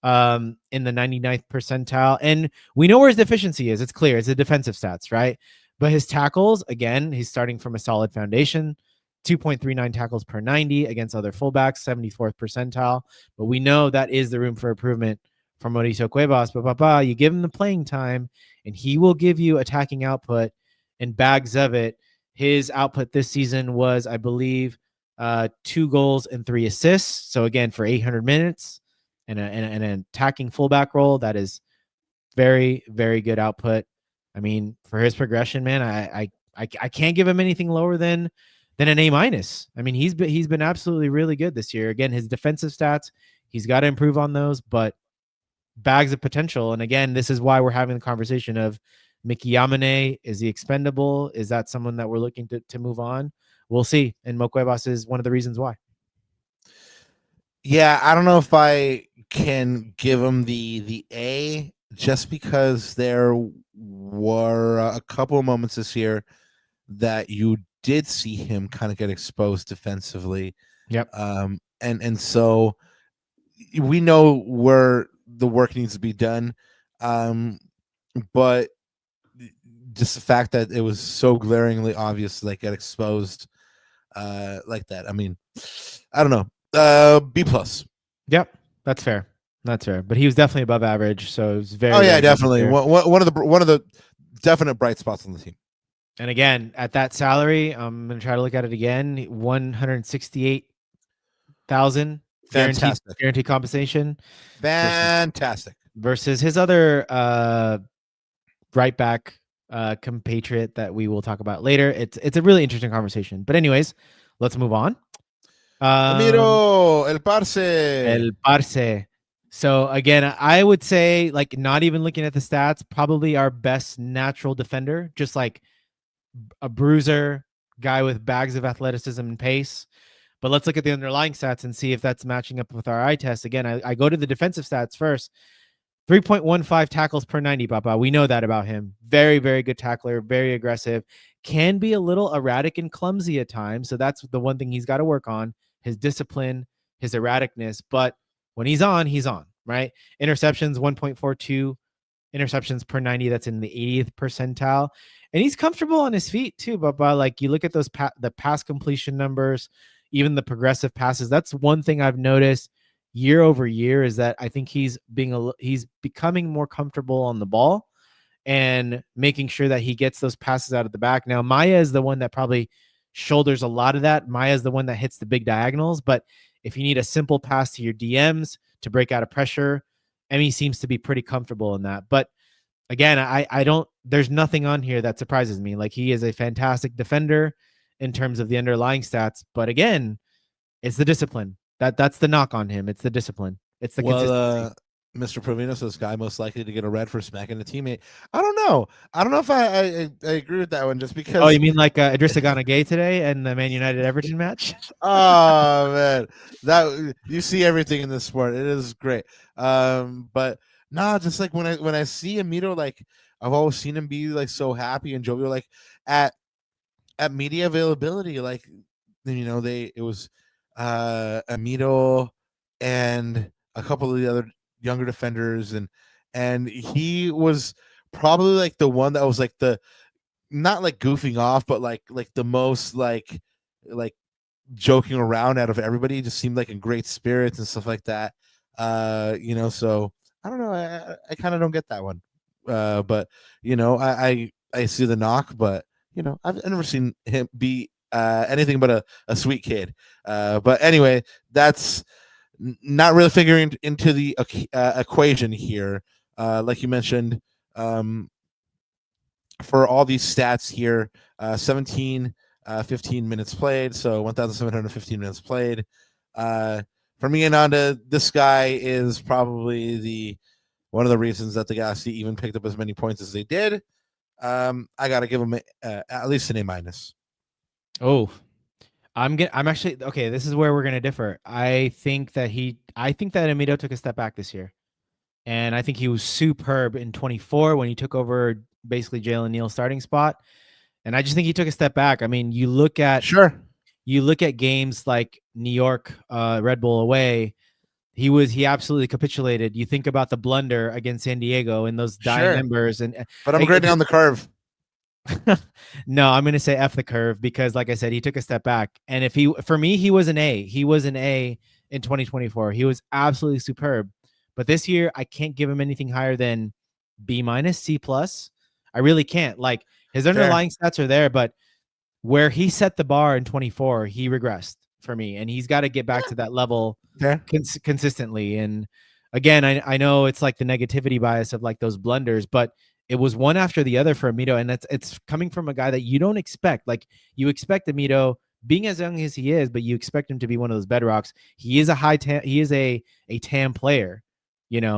C: in the 99th percentile. And we know where his deficiency is. It's clear. It's the defensive stats, right? But his tackles, again, he's starting from a solid foundation. 2.39 tackles per 90 against other fullbacks, 74th percentile. But we know that is the room for improvement for Mauricio Cuevas. But papa, you give him the playing time, and he will give you attacking output and bags of it. His output this season was, I believe, 2 goals and 3 assists. So again, for 800 minutes and an attacking fullback role, that is very, very good output. I mean, for his progression, man, I can't give him anything lower than an A-. I mean, he's been absolutely really good this year. Again, his defensive stats, he's got to improve on those, but bags of potential. And again, this is why we're having the conversation of Mickey Yamane. Is he expendable? Is that someone that we're looking to move on? We'll see. And Mo Cuevas is one of the reasons why.
B: Yeah, I don't know if I can give him the A, just because there were a couple of moments this year that you did see him kind of get exposed defensively.
C: Yep.
B: And so we know where the work needs to be done. But just the fact that it was so glaringly obvious to get exposed like that. I mean, I don't know. B+.
C: Yep, that's fair. But he was definitely above average, so it was very.
B: Oh yeah, definitely one of the definite bright spots on the team.
C: And again, at that salary, I'm going to try to look at it again. 168,000 guaranteed compensation.
B: Fantastic.
C: Versus his other right back compatriot that we will talk about later. It's a really interesting conversation. But anyways, let's move on.
B: Ramiro, El Parce.
C: So again, I would say, not even looking at the stats, probably our best natural defender, just like a bruiser, guy with bags of athleticism and pace. But let's look at the underlying stats and see if that's matching up with our eye test. Again, I go to the defensive stats first. 3.15 tackles per 90, papa. We know that about him. Very, very good tackler, very aggressive. Can be a little erratic and clumsy at times. So that's the one thing he's got to work on, his discipline, his erraticness. But when he's on, right? Interceptions, 1.42 interceptions per 90. That's in the 80th percentile. And he's comfortable on his feet too, papa. You look at those the pass completion numbers. even the progressive passes. That's one thing I've noticed year over year is that I think he's becoming more comfortable on the ball and making sure that he gets those passes out of the back. Now, Maya is the one that probably shoulders a lot of that. Maya is the one that hits the big diagonals. But if you need a simple pass to your DMs to break out of pressure, Emmy seems to be pretty comfortable in that. But again, I don't, there's nothing on here that surprises me. Like, he is a fantastic defender in terms of the underlying stats. But again, it's the discipline. That's the knock on him. It's the discipline. It's the consistency.
B: Mr. Provino says guy most likely to get a red for smacking a teammate. I don't know. I don't know if I agree with that one just because.
C: Oh, you mean like Idrissa Gana Gueye today and the Man United Everton match?
B: Oh man, that you see everything in this sport. It is great. But no, just like when I see Amito, like I've always seen him be like so happy and jovial, like at media availability, like it was Amito and a couple of the other younger defenders, and he was probably like the one that was like the not like goofing off, but like the most like joking around out of everybody. He just seemed like in great spirits and stuff like that. So I don't know. I kind of don't get that one. But I see the knock, but I've never seen him be anything but a sweet kid. But anyway, that's not really figuring into the equation here. Like you mentioned, for all these stats here, 15 minutes played, so 1,715 minutes played. For me and Ananda, this guy is probably one of the reasons that the Galaxy even picked up as many points as they did. I got to give him at least an A-.
C: Oh, I'm actually okay. This is where we're gonna differ. I think that Amito took a step back this year, and I think he was superb in 24 when he took over basically Jalen Neal's starting spot. And I just think he took a step back. I mean, you look at games like New York, Red Bull away. He absolutely capitulated. You think about the blunder against San Diego and those dying embers,
B: but I'm grading on the curve.
C: No, I'm going to say F the curve because, like I said, he took a step back. And for me, he was an A. He was an A in 2024. He was absolutely superb. But this year, I can't give him anything higher than B-, C+. I really can't. Like, his underlying stats are there, but where he set the bar in 24, he regressed for me. And he's got to get back to that level consistently. And again, I know it's like the negativity bias of like those blunders, but it was one after the other for Amito, and it's coming from a guy that you don't expect. Like, you expect Amito, being as young as he is, but you expect him to be one of those bedrocks. He is a TAM player,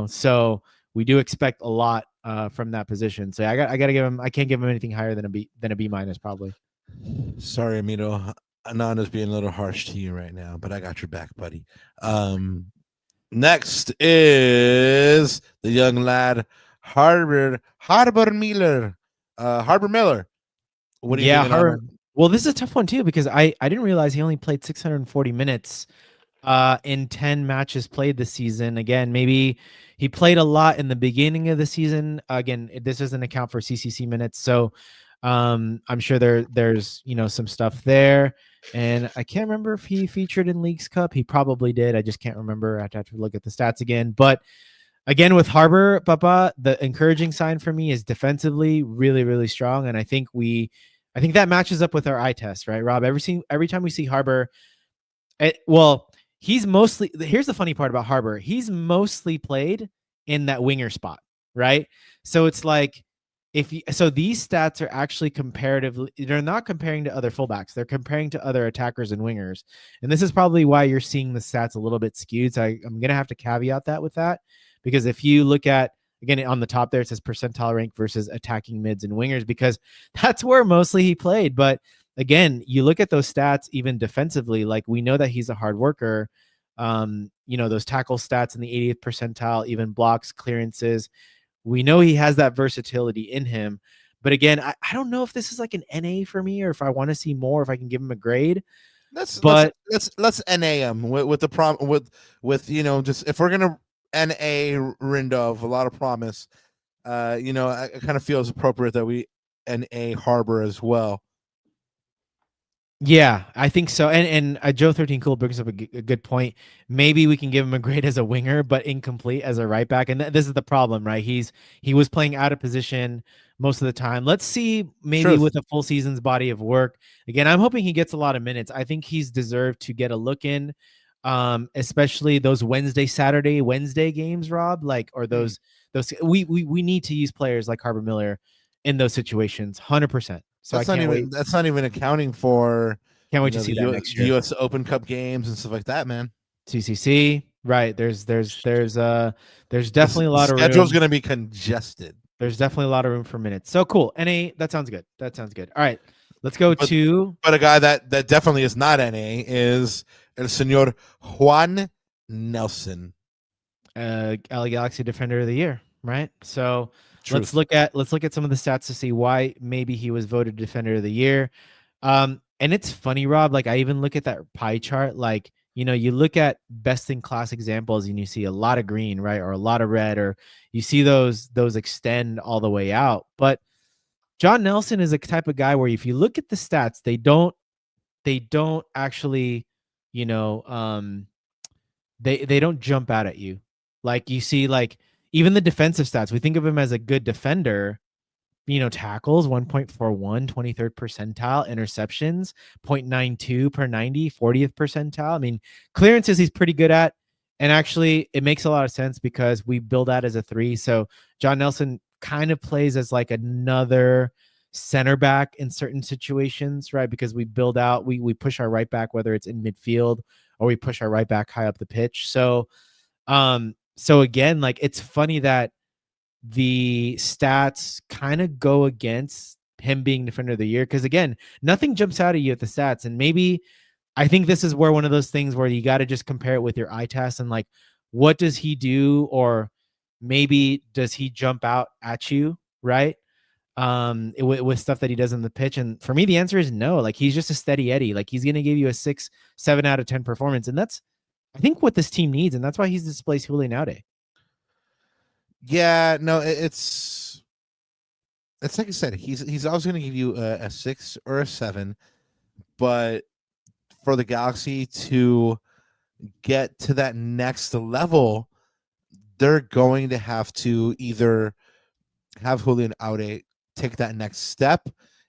C: so we do expect a lot from that position. So I got to give him. I can't give him anything higher than a B probably.
B: Sorry, Amito. Ananda's being a little harsh to you right now, but I got your back, buddy. Next is the young lad Harbor Miller. Harbor Miller. What do you think?
C: Well, this is a tough one too because I didn't realize he only played 640 minutes in 10 matches played this season. Again, maybe he played a lot in the beginning of the season. Again, this doesn't account for CCC minutes, so I'm sure there's some stuff there. And I can't remember if he featured in Leagues Cup. He probably did. I just can't remember. I have to look at the stats again. But again, with Harbor, Papa, the encouraging sign for me is defensively really, really strong. And I think that matches up with our eye test, right, Rob? Every time we see Harbor, he's mostly, here's the funny part about Harbor. He's mostly played in that winger spot, right? So it's like, so these stats are actually comparatively, they're not comparing to other fullbacks. They're comparing to other attackers and wingers. And this is probably why you're seeing the stats a little bit skewed. So I'm going to have to caveat that with that, because if you look at, again, on the top there, it says percentile rank versus attacking mids and wingers, because that's where mostly he played. But again, you look at those stats, even defensively, like we know that he's a hard worker. Those tackle stats in the 80th percentile, even blocks, clearances. We know he has that versatility in him. But again, I don't know if this is like an NA for me, or if I want to see more, if I can give him a grade.
B: Let's NA him with the just if we're gonna NA Rindov, a lot of promise. I kind of feel it's appropriate that we NA Harbor as well.
C: Yeah, I think so. And Joe 13 Cool brings up a good point. Maybe we can give him a grade as a winger, but incomplete as a right back. And this is the problem, right? He was playing out of position most of the time. Let's see, maybe
B: Truth.
C: with a full season's body of work. Again, I'm hoping he gets a lot of minutes. I think he's deserved to get a look in, especially those Wednesday games, Rob. Like, or those we need to use players like Harbor Miller in those situations, 100%. So I can't wait.
B: That's not even accounting for
C: Can't wait to see that next
B: the
C: year.
B: U.S. Open Cup games and stuff like that, man.
C: CCC, right? There's
B: The
C: definitely a lot of
B: schedule's
C: room.
B: going to be congested.
C: There's definitely a lot of room for minutes. So cool. NA, that sounds good. That sounds good. All right, let's go
B: But
C: to
B: a guy that definitely is not NA is El Señor Juan Nelson.
C: LA Galaxy Defender of the Year, right? So
B: Truth.
C: let's look at some of the stats to see why maybe he was voted Defender of the Year. And it's funny, Rob. Like I even look at that pie chart. Like you look at best in class examples, and you see a lot of green, right, or a lot of red, or you see those extend all the way out. But John Nelson is a type of guy where if you look at the stats, they don't actually, they don't jump out at you. Like you see, like even the defensive stats, we think of him as a good defender. Tackles 1.41, 23rd percentile, interceptions 0.92 per 90, 40th percentile. I mean, clearances he's pretty good at. And actually, it makes a lot of sense because we build that as a 3. So John Nelson kind of plays as like another center back in certain situations, right? Because we build out, we push our right back, whether it's in midfield or we push our right back high up the pitch. So again, like it's funny that the stats kind of go against him being Defender of the Year because again, nothing jumps out at you at the stats. And maybe I think this is where one of those things where you got to just compare it with your eye test and like, what does he do? Or maybe does he jump out at you, right? With stuff that he does in the pitch. And for me, the answer is no. Like he's just a steady Eddie. Like he's going to give you a 6, 7 out of 10 performance. And that's, I think, what this team needs. And that's why he's displaced Julian Aude.
B: Yeah, no, it's like I said, he's always going to give you a 6 or a 7, but for the Galaxy to get to that next level, they're going to have to either have Julian Aude take that next step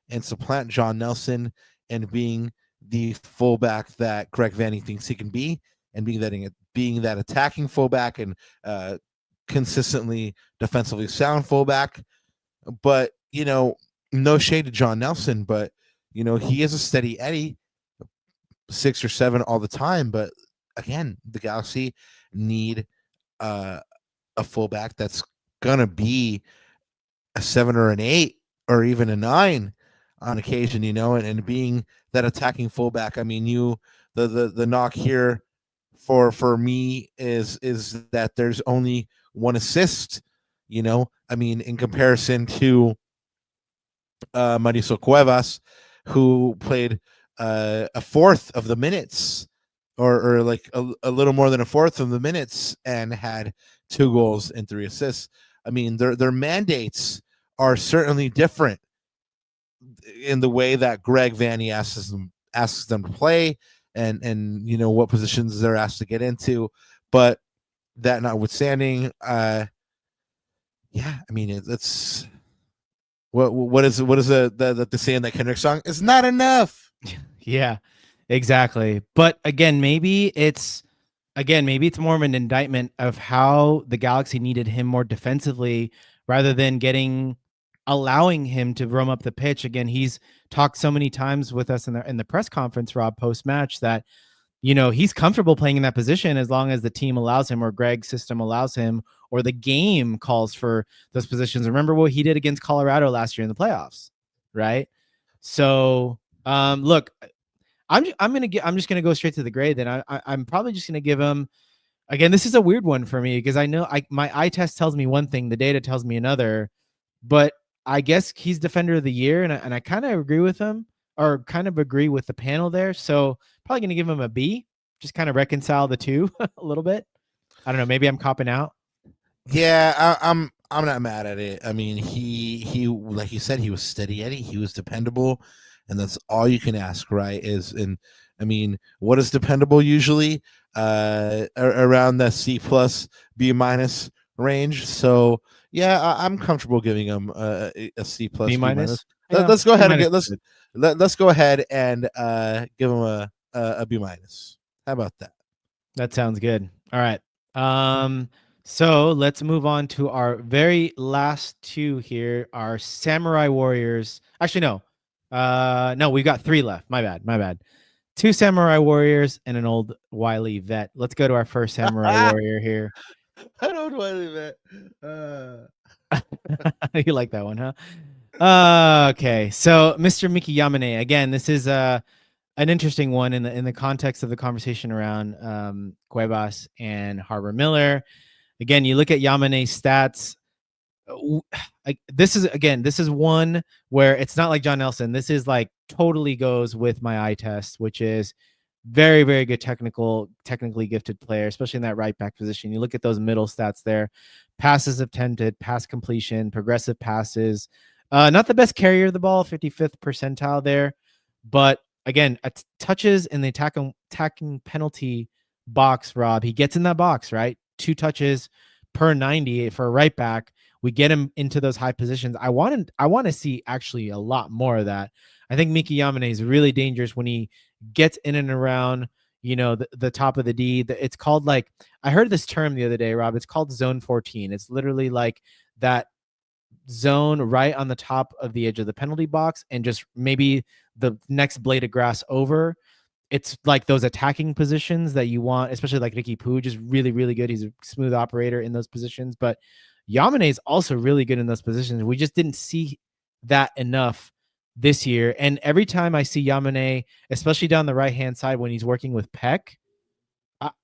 B: and supplant John Nelson and being the fullback that Greg Vanney thinks he can be, and being that attacking fullback and consistently defensively sound fullback. But no shade to John Nelson, but he is a steady Eddie, 6 or 7 all the time. But again, the Galaxy need a fullback that's gonna be a 7 or an 8 or even a 9 on occasion, and being that attacking fullback. I mean, the knock here for me is that there's only 1 assist, I mean, in comparison to Mauricio Cuevas, who played a fourth of the minutes or like a little more than a fourth of the minutes and had 2 goals and 3 assists. I mean, their mandates are certainly different in the way that Greg Vanney asks them to play and what positions they're asked to get into. But that notwithstanding, I mean, it's what is the saying that Kendrick song? It's not enough.
C: Yeah, exactly. But again, maybe it's more of an indictment of how the Galaxy needed him more defensively rather than allowing him to roam up the pitch. Again, he's talked so many times with us in the press conference, Rob, post-match, that he's comfortable playing in that position as long as the team allows him or Greg's system allows him or the game calls for those positions. Remember what he did against Colorado last year in the playoffs, right? So, look, I'm just gonna go straight to the grade. Then I'm probably just gonna give him. Again, this is a weird one for me because I know my eye test tells me one thing, the data tells me another, but I guess he's Defender of the Year, and I kind of agree with him or kind of agree with the panel there. So probably gonna give him a B, just kind of reconcile the two a little bit. I don't know, maybe I'm copping out.
B: Yeah, I'm not mad at it. I mean, he like you said, he was steady Eddie. He was dependable. and that's all you can ask, right? What is dependable usually? Around the C plus B minus range. So yeah, I'm comfortable giving him a C plus
C: B
B: B minus.
C: minus. Yeah,
B: Let's go
C: B
B: ahead and
C: minus
B: get
C: is good.
B: let's go ahead and give him a B minus. How about that?
C: That sounds good. All right. So let's move on to our very last two here. Our Samurai Warriors. Actually, no. No, we've got three left. My bad. Two Samurai Warriors and an old wily vet. Let's go to our first Samurai Warrior here.
B: An old wily vet.
C: You like that one, huh? Okay. So Mr. Miki Yamane. Again, this is an interesting one in the context of the conversation around Cuevas and Harbor Miller. Again, you look at Yamane's stats. This is one where it's not like John Nelson. This is like totally goes with my eye test, which is very, very good technically gifted player, especially in that right back position. You look at those middle stats there: passes attempted, pass completion, progressive passes. Not the best carrier of the ball, 55th percentile there, but again, touches in the attacking penalty box. Rob, he gets in that box, right? 2 touches per 90 for a right back. We get him into those high positions. I want to see actually a lot more of that. I think Miki Yamane is really dangerous when he gets in and around, the top of the D. It's called, like, I heard this term the other day, Rob. It's called zone 14. It's literally like that zone right on the top of the edge of the penalty box and just maybe the next blade of grass over. It's like those attacking positions that you want, especially like Riqui Puig is really, really good. He's a smooth operator in those positions, but Yamane is also really good in those positions. We just didn't see that enough this year. And every time I see Yamane, especially down the right-hand side when he's working with Peck,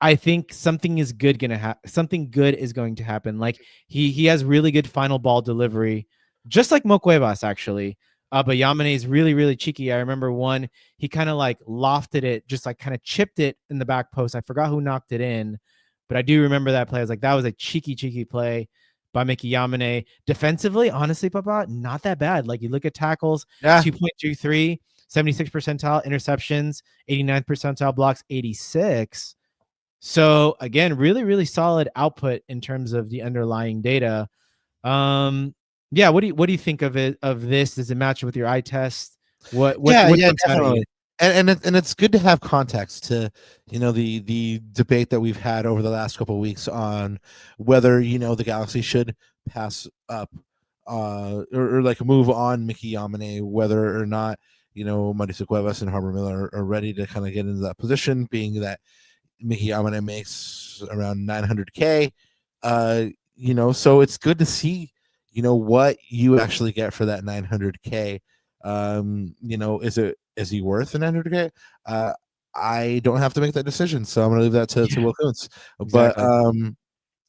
C: I think something is good going to happen. Something good is going to happen. Like he has really good final ball delivery, just like Mo Cuevas actually. But Yamane is really, really cheeky. I remember one, he kind of like lofted it, just like kind of chipped it in the back post. I forgot who knocked it in, but I do remember that play. I was like, that was a cheeky play by Miki Yamane. Defensively, honestly, Papa, not that bad. Like you look at tackles, 2.23, 76 percentile, interceptions, 89th percentile, blocks, 86. So again, really, really solid output in terms of the underlying data. Yeah, what do you think of it? Of this? Does it match with your eye test? What
B: Definitely. And it's good to have context to the debate that we've had over the last couple of weeks on whether the Galaxy should pass up or like move on Miki Yamane, whether or not Mauricio Cuevas and Harbor Miller are ready to kind of get into that position, being that Miki Yamane makes around 900K. So it's good to see what you actually get for that 900K. Is he worth an 900K? I don't have to make that decision, so I'm gonna leave that to Will Kuntz. Exactly.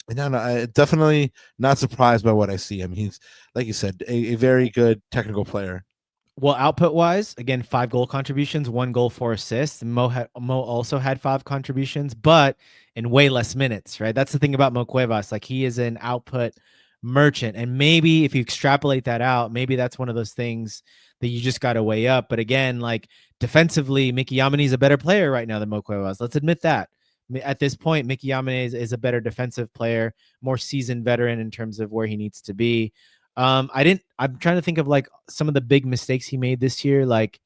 B: But I definitely not surprised by what I see. I mean, he's, like you said, a very good technical player.
C: Well, output wise, again, 5 goal contributions, 1 goal, 4 assists. Mo also had 5 contributions, but in way less minutes, right? That's the thing about Mo Cuevas. Like, he is an output merchant, and maybe if you extrapolate that out, maybe that's one of those things that you just got to weigh up. But again, like defensively, Miki Yamane is a better player right now than Mo Cuevas. Let's admit that. At this point, Miki Yamane is a better defensive player, more seasoned veteran in terms of where he needs to be. I'm trying to think of like some of the big mistakes he made this year. Like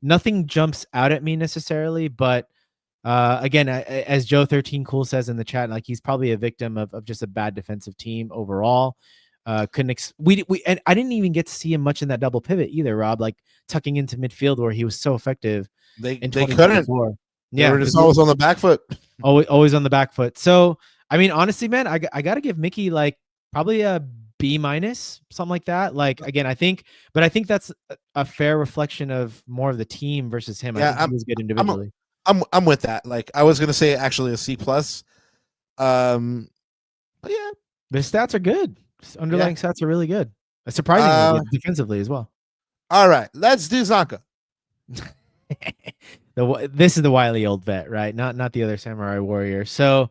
C: nothing jumps out at me necessarily, but again, as Joe 13 Cool says in the chat, like he's probably a victim of just a bad defensive team overall. We and I didn't even get to see him much in that double pivot either, Rob, like tucking into midfield where he was so effective.
B: They couldn't.
C: Yeah,
B: they were just always on the back foot.
C: Always on the back foot. So I mean, honestly, man, I got to give Miki like probably a B minus, something like that. Like again, I think that's a fair reflection of more of the team versus him.
B: Yeah,
C: I think he was good individually.
B: I'm with that. Like I was gonna say actually a C plus. But yeah,
C: the stats are good. Underlying stats are really good. Surprisingly good defensively as well.
B: All right, let's do Zanka.
C: This is the wily old vet, right? Not the other samurai warrior. So,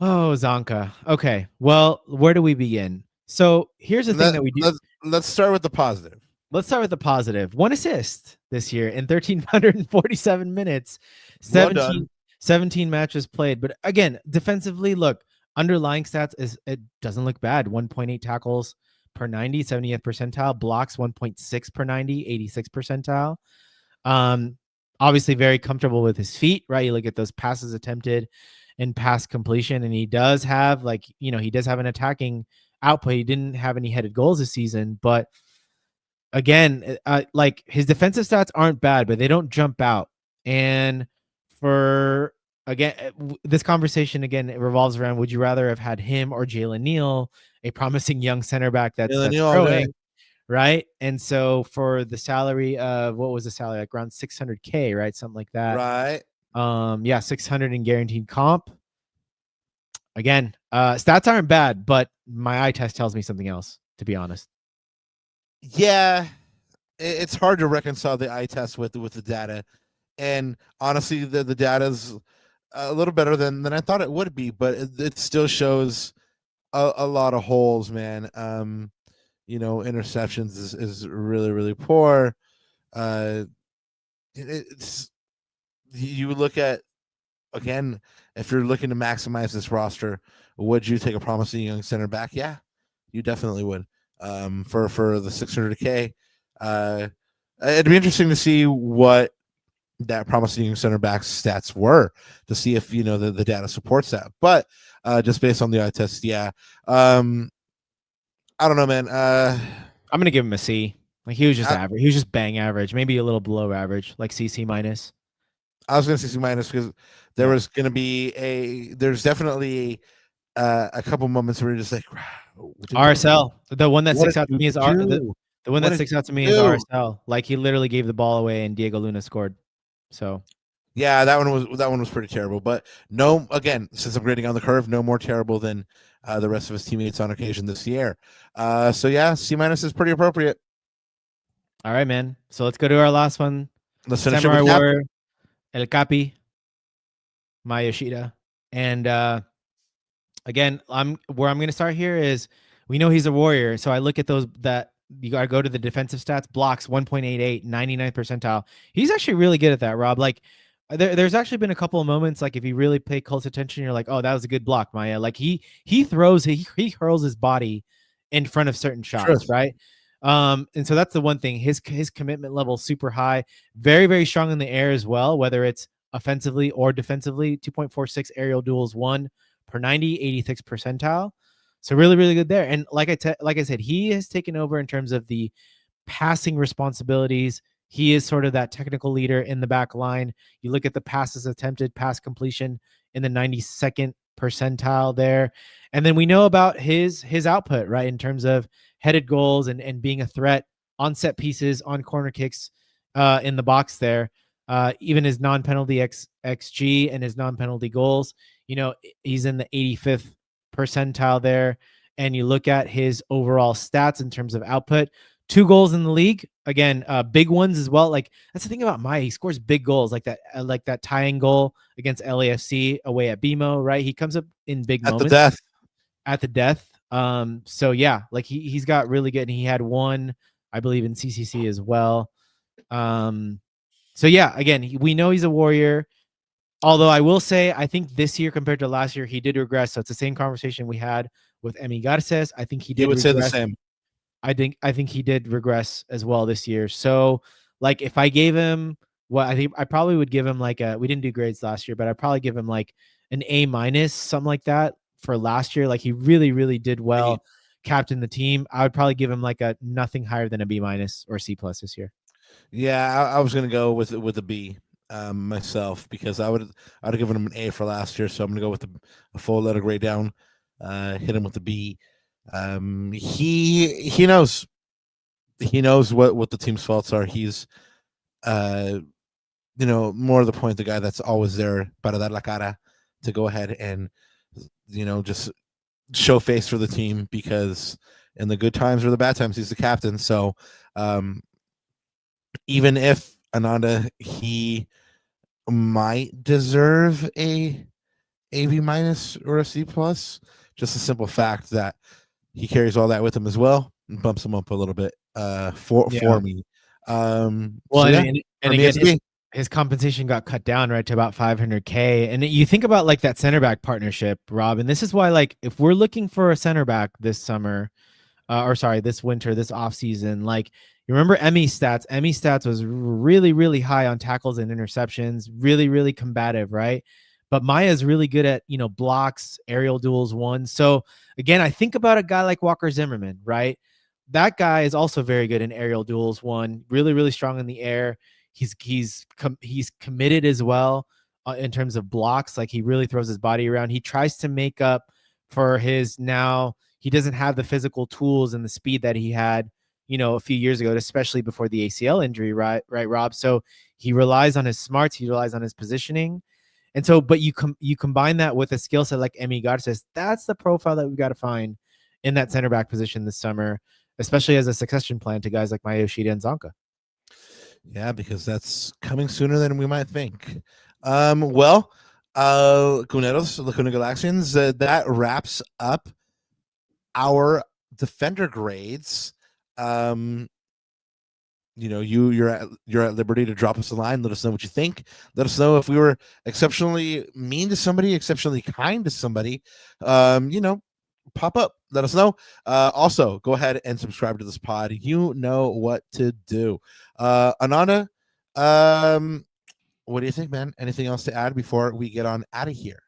C: Zanka. Okay, well, where do we begin? So here's the thing that we do.
B: Let's start with the positive.
C: Let's start with the positive. 1 assist this year in 1,347 minutes,
B: Well done.
C: 17 matches played. But again, defensively, look, underlying stats it doesn't look bad. 1.8 tackles per 90, 70th percentile. Blocks 1.6 per 90, 86th percentile. Obviously very comfortable with his feet, right? You look at those passes attempted and pass completion, and he does have he does have an attacking output. He didn't have any headed goals this season, but again, like his defensive stats aren't bad, but they don't jump out. And for again, this conversation again, it revolves around: would you rather have had him or Jalen Neal, a promising young center back that's
B: All day.
C: growing, right? And so for the salary of what was the salary, like around 600K, right? Something like that.
B: Right.
C: Yeah, 600 in guaranteed comp. Again, stats aren't bad, but my eye test tells me something else, to be honest.
B: Yeah, it's hard to reconcile the eye test with the data, and honestly, the data's a little better than I thought it would be, but it still shows a lot of holes, man. Interceptions is really, really poor. It's you look at, again, if you're looking to maximize this roster, would you take a promising young center back? Yeah, you definitely would. For the 600K, it'd be interesting to see what that promising young center back stats were, to see if the data supports that. But just based on the eye test, yeah. I don't know, man.
C: I'm gonna give him a C. Like he was just average. He was just bang average, maybe a little below average, like CC minus.
B: I was gonna say C minus because there was gonna be there's definitely a couple moments where you're just like
C: RSL. The one that sticks out to me is the one that sticks out to me is RSL. Like he literally gave the ball away and Diego Luna scored. So
B: yeah, that one was pretty terrible. But no, again, since I'm grading on the curve, no more terrible than the rest of his teammates on occasion this year. So yeah, C minus is pretty appropriate.
C: All right, man. So let's go to our last one.
B: Let's finish
C: Samurai
B: it with
C: Warrior, El Capi, Mayashida. And again, where I'm going to start here is we know he's a warrior. So I look at those that you got to go to the defensive stats, blocks 1.88, 99th percentile. He's actually really good at that, Rob. Like there's actually been a couple of moments, like if you really pay close attention, you're like, oh, that was a good block, Maya. Like he hurls his body in front of certain shots, right? And so that's the one thing. His commitment level super high, very, very strong in the air as well, whether it's offensively or defensively. 2.46 aerial duels, 1 per 90, 86th percentile. So really, really good there. And like I said, he has taken over in terms of the passing responsibilities. He is sort of that technical leader in the back line. You look at the passes attempted, pass completion in the 92nd percentile there. And then we know about his output, right, in terms of headed goals and being a threat on set pieces, on corner kicks in the box there. Even his non-penalty XG and his non-penalty goals, he's in the 85th percentile there. And you look at his overall stats in terms of output, 2 goals in the league. Again, big ones as well. Like that's the thing about Maya. He scores big goals like that tying goal against LAFC away at BMO, right? He comes up in big moments. At the death. So yeah, like he's got really good, and he had one, I believe, in CCC as well. So yeah, again, we know he's a warrior. Although I will say, I think this year compared to last year, he did regress. So it's the same conversation we had with Emi Garces. I think he did.
B: You would say the same.
C: I think he did regress as well this year. So like if I gave him I think I probably would give him like we didn't do grades last year, but I'd probably give him like an A minus, something like that for last year. Like he really, really did well, captain the team. I would probably give him like a nothing higher than a B minus or C plus this year.
B: Yeah, I was gonna go with a B myself, because I'd have given him an A for last year. So I'm gonna go with a full letter grade down, hit him with the B. He knows what the team's faults are. He's more to the point, the guy that's always there para dar la cara, to go ahead and just show face for the team, because in the good times or the bad times, he's the captain. So even if Ananda, he might deserve a B minus or a C plus, just a simple fact that he carries all that with him as well. bumps him up a little bit for me.
C: Well, and again, his compensation got cut down right to about $500K. And you think about like that center back partnership, Rob, and this is why, like, if we're looking for a center back this summer, this winter, this off season, like, you remember Emmy's stats? Emmy's stats was really, really high on tackles and interceptions, really, really combative, right? But Maya's really good at, blocks, aerial duels, one. So again, I think about a guy like Walker Zimmerman, right? That guy is also very good in aerial duels, one, really, really strong in the air. He's committed as well in terms of blocks. Like, he really throws his body around. He tries to make up for his now. He doesn't have the physical tools and the speed that he had, a few years ago, especially before the ACL injury, right, Rob? So he relies on his smarts. He relies on his positioning. And so, but you combine that with a skill set like Emi Garces, that's the profile that we've got to find in that center back position this summer, especially as a succession plan to guys like Maya Yoshida and Zonka.
B: Yeah, because that's coming sooner than we might think. Well, Cuneros, the Cuna Galaxians, that wraps up our defender grades. You're at liberty to drop us a line. Let us know what you think. Let us know if we were exceptionally mean to somebody, exceptionally kind to somebody. Pop up. Let us know. Also, go ahead and subscribe to this pod. You know what to do. Ananda, what do you think, man? Anything else to add before we get on out of here?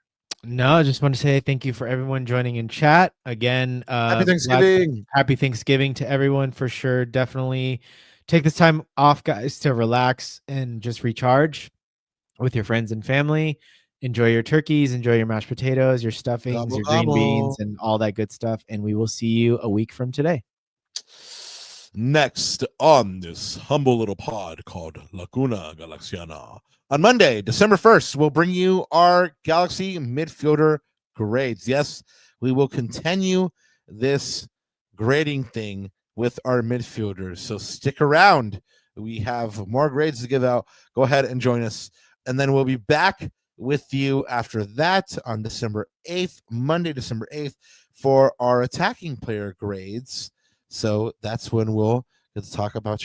C: No, I just want to say thank you for everyone joining in chat. Again,
B: Happy Thanksgiving.
C: Happy Thanksgiving to everyone, for sure. Definitely take this time off, guys, to relax and just recharge with your friends and family. Enjoy your turkeys, enjoy your mashed potatoes, your stuffings, your green beans, and all that good stuff. And we will see you a week from today.
B: Next on this humble little pod called Cuna Galaxiana. On Monday, December 1st, we'll bring you our Galaxy midfielder grades. Yes, we will continue this grading thing with our midfielders. So stick around. We have more grades to give out. Go ahead and join us. And then we'll be back with you after that on December 8th, Monday, December 8th, for our attacking player grades. So that's when we'll get to talk about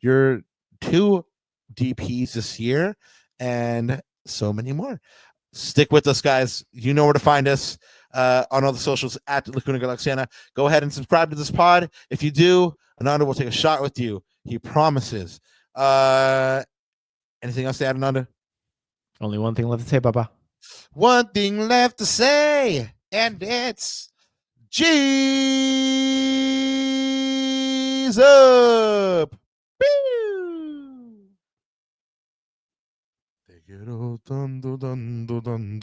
B: your two DPs this year and so many more. Stick with us, guys. You know where to find us on all the socials at Cuna Galaxiana. Go ahead and subscribe to this pod. If you do, Ananda will take a shot with you. He promises. Anything else to add, Ananda?
C: Only one thing left to say, Papa.
B: One thing left to say, and it's G's up. Te quiero tanto, tanto, tanto.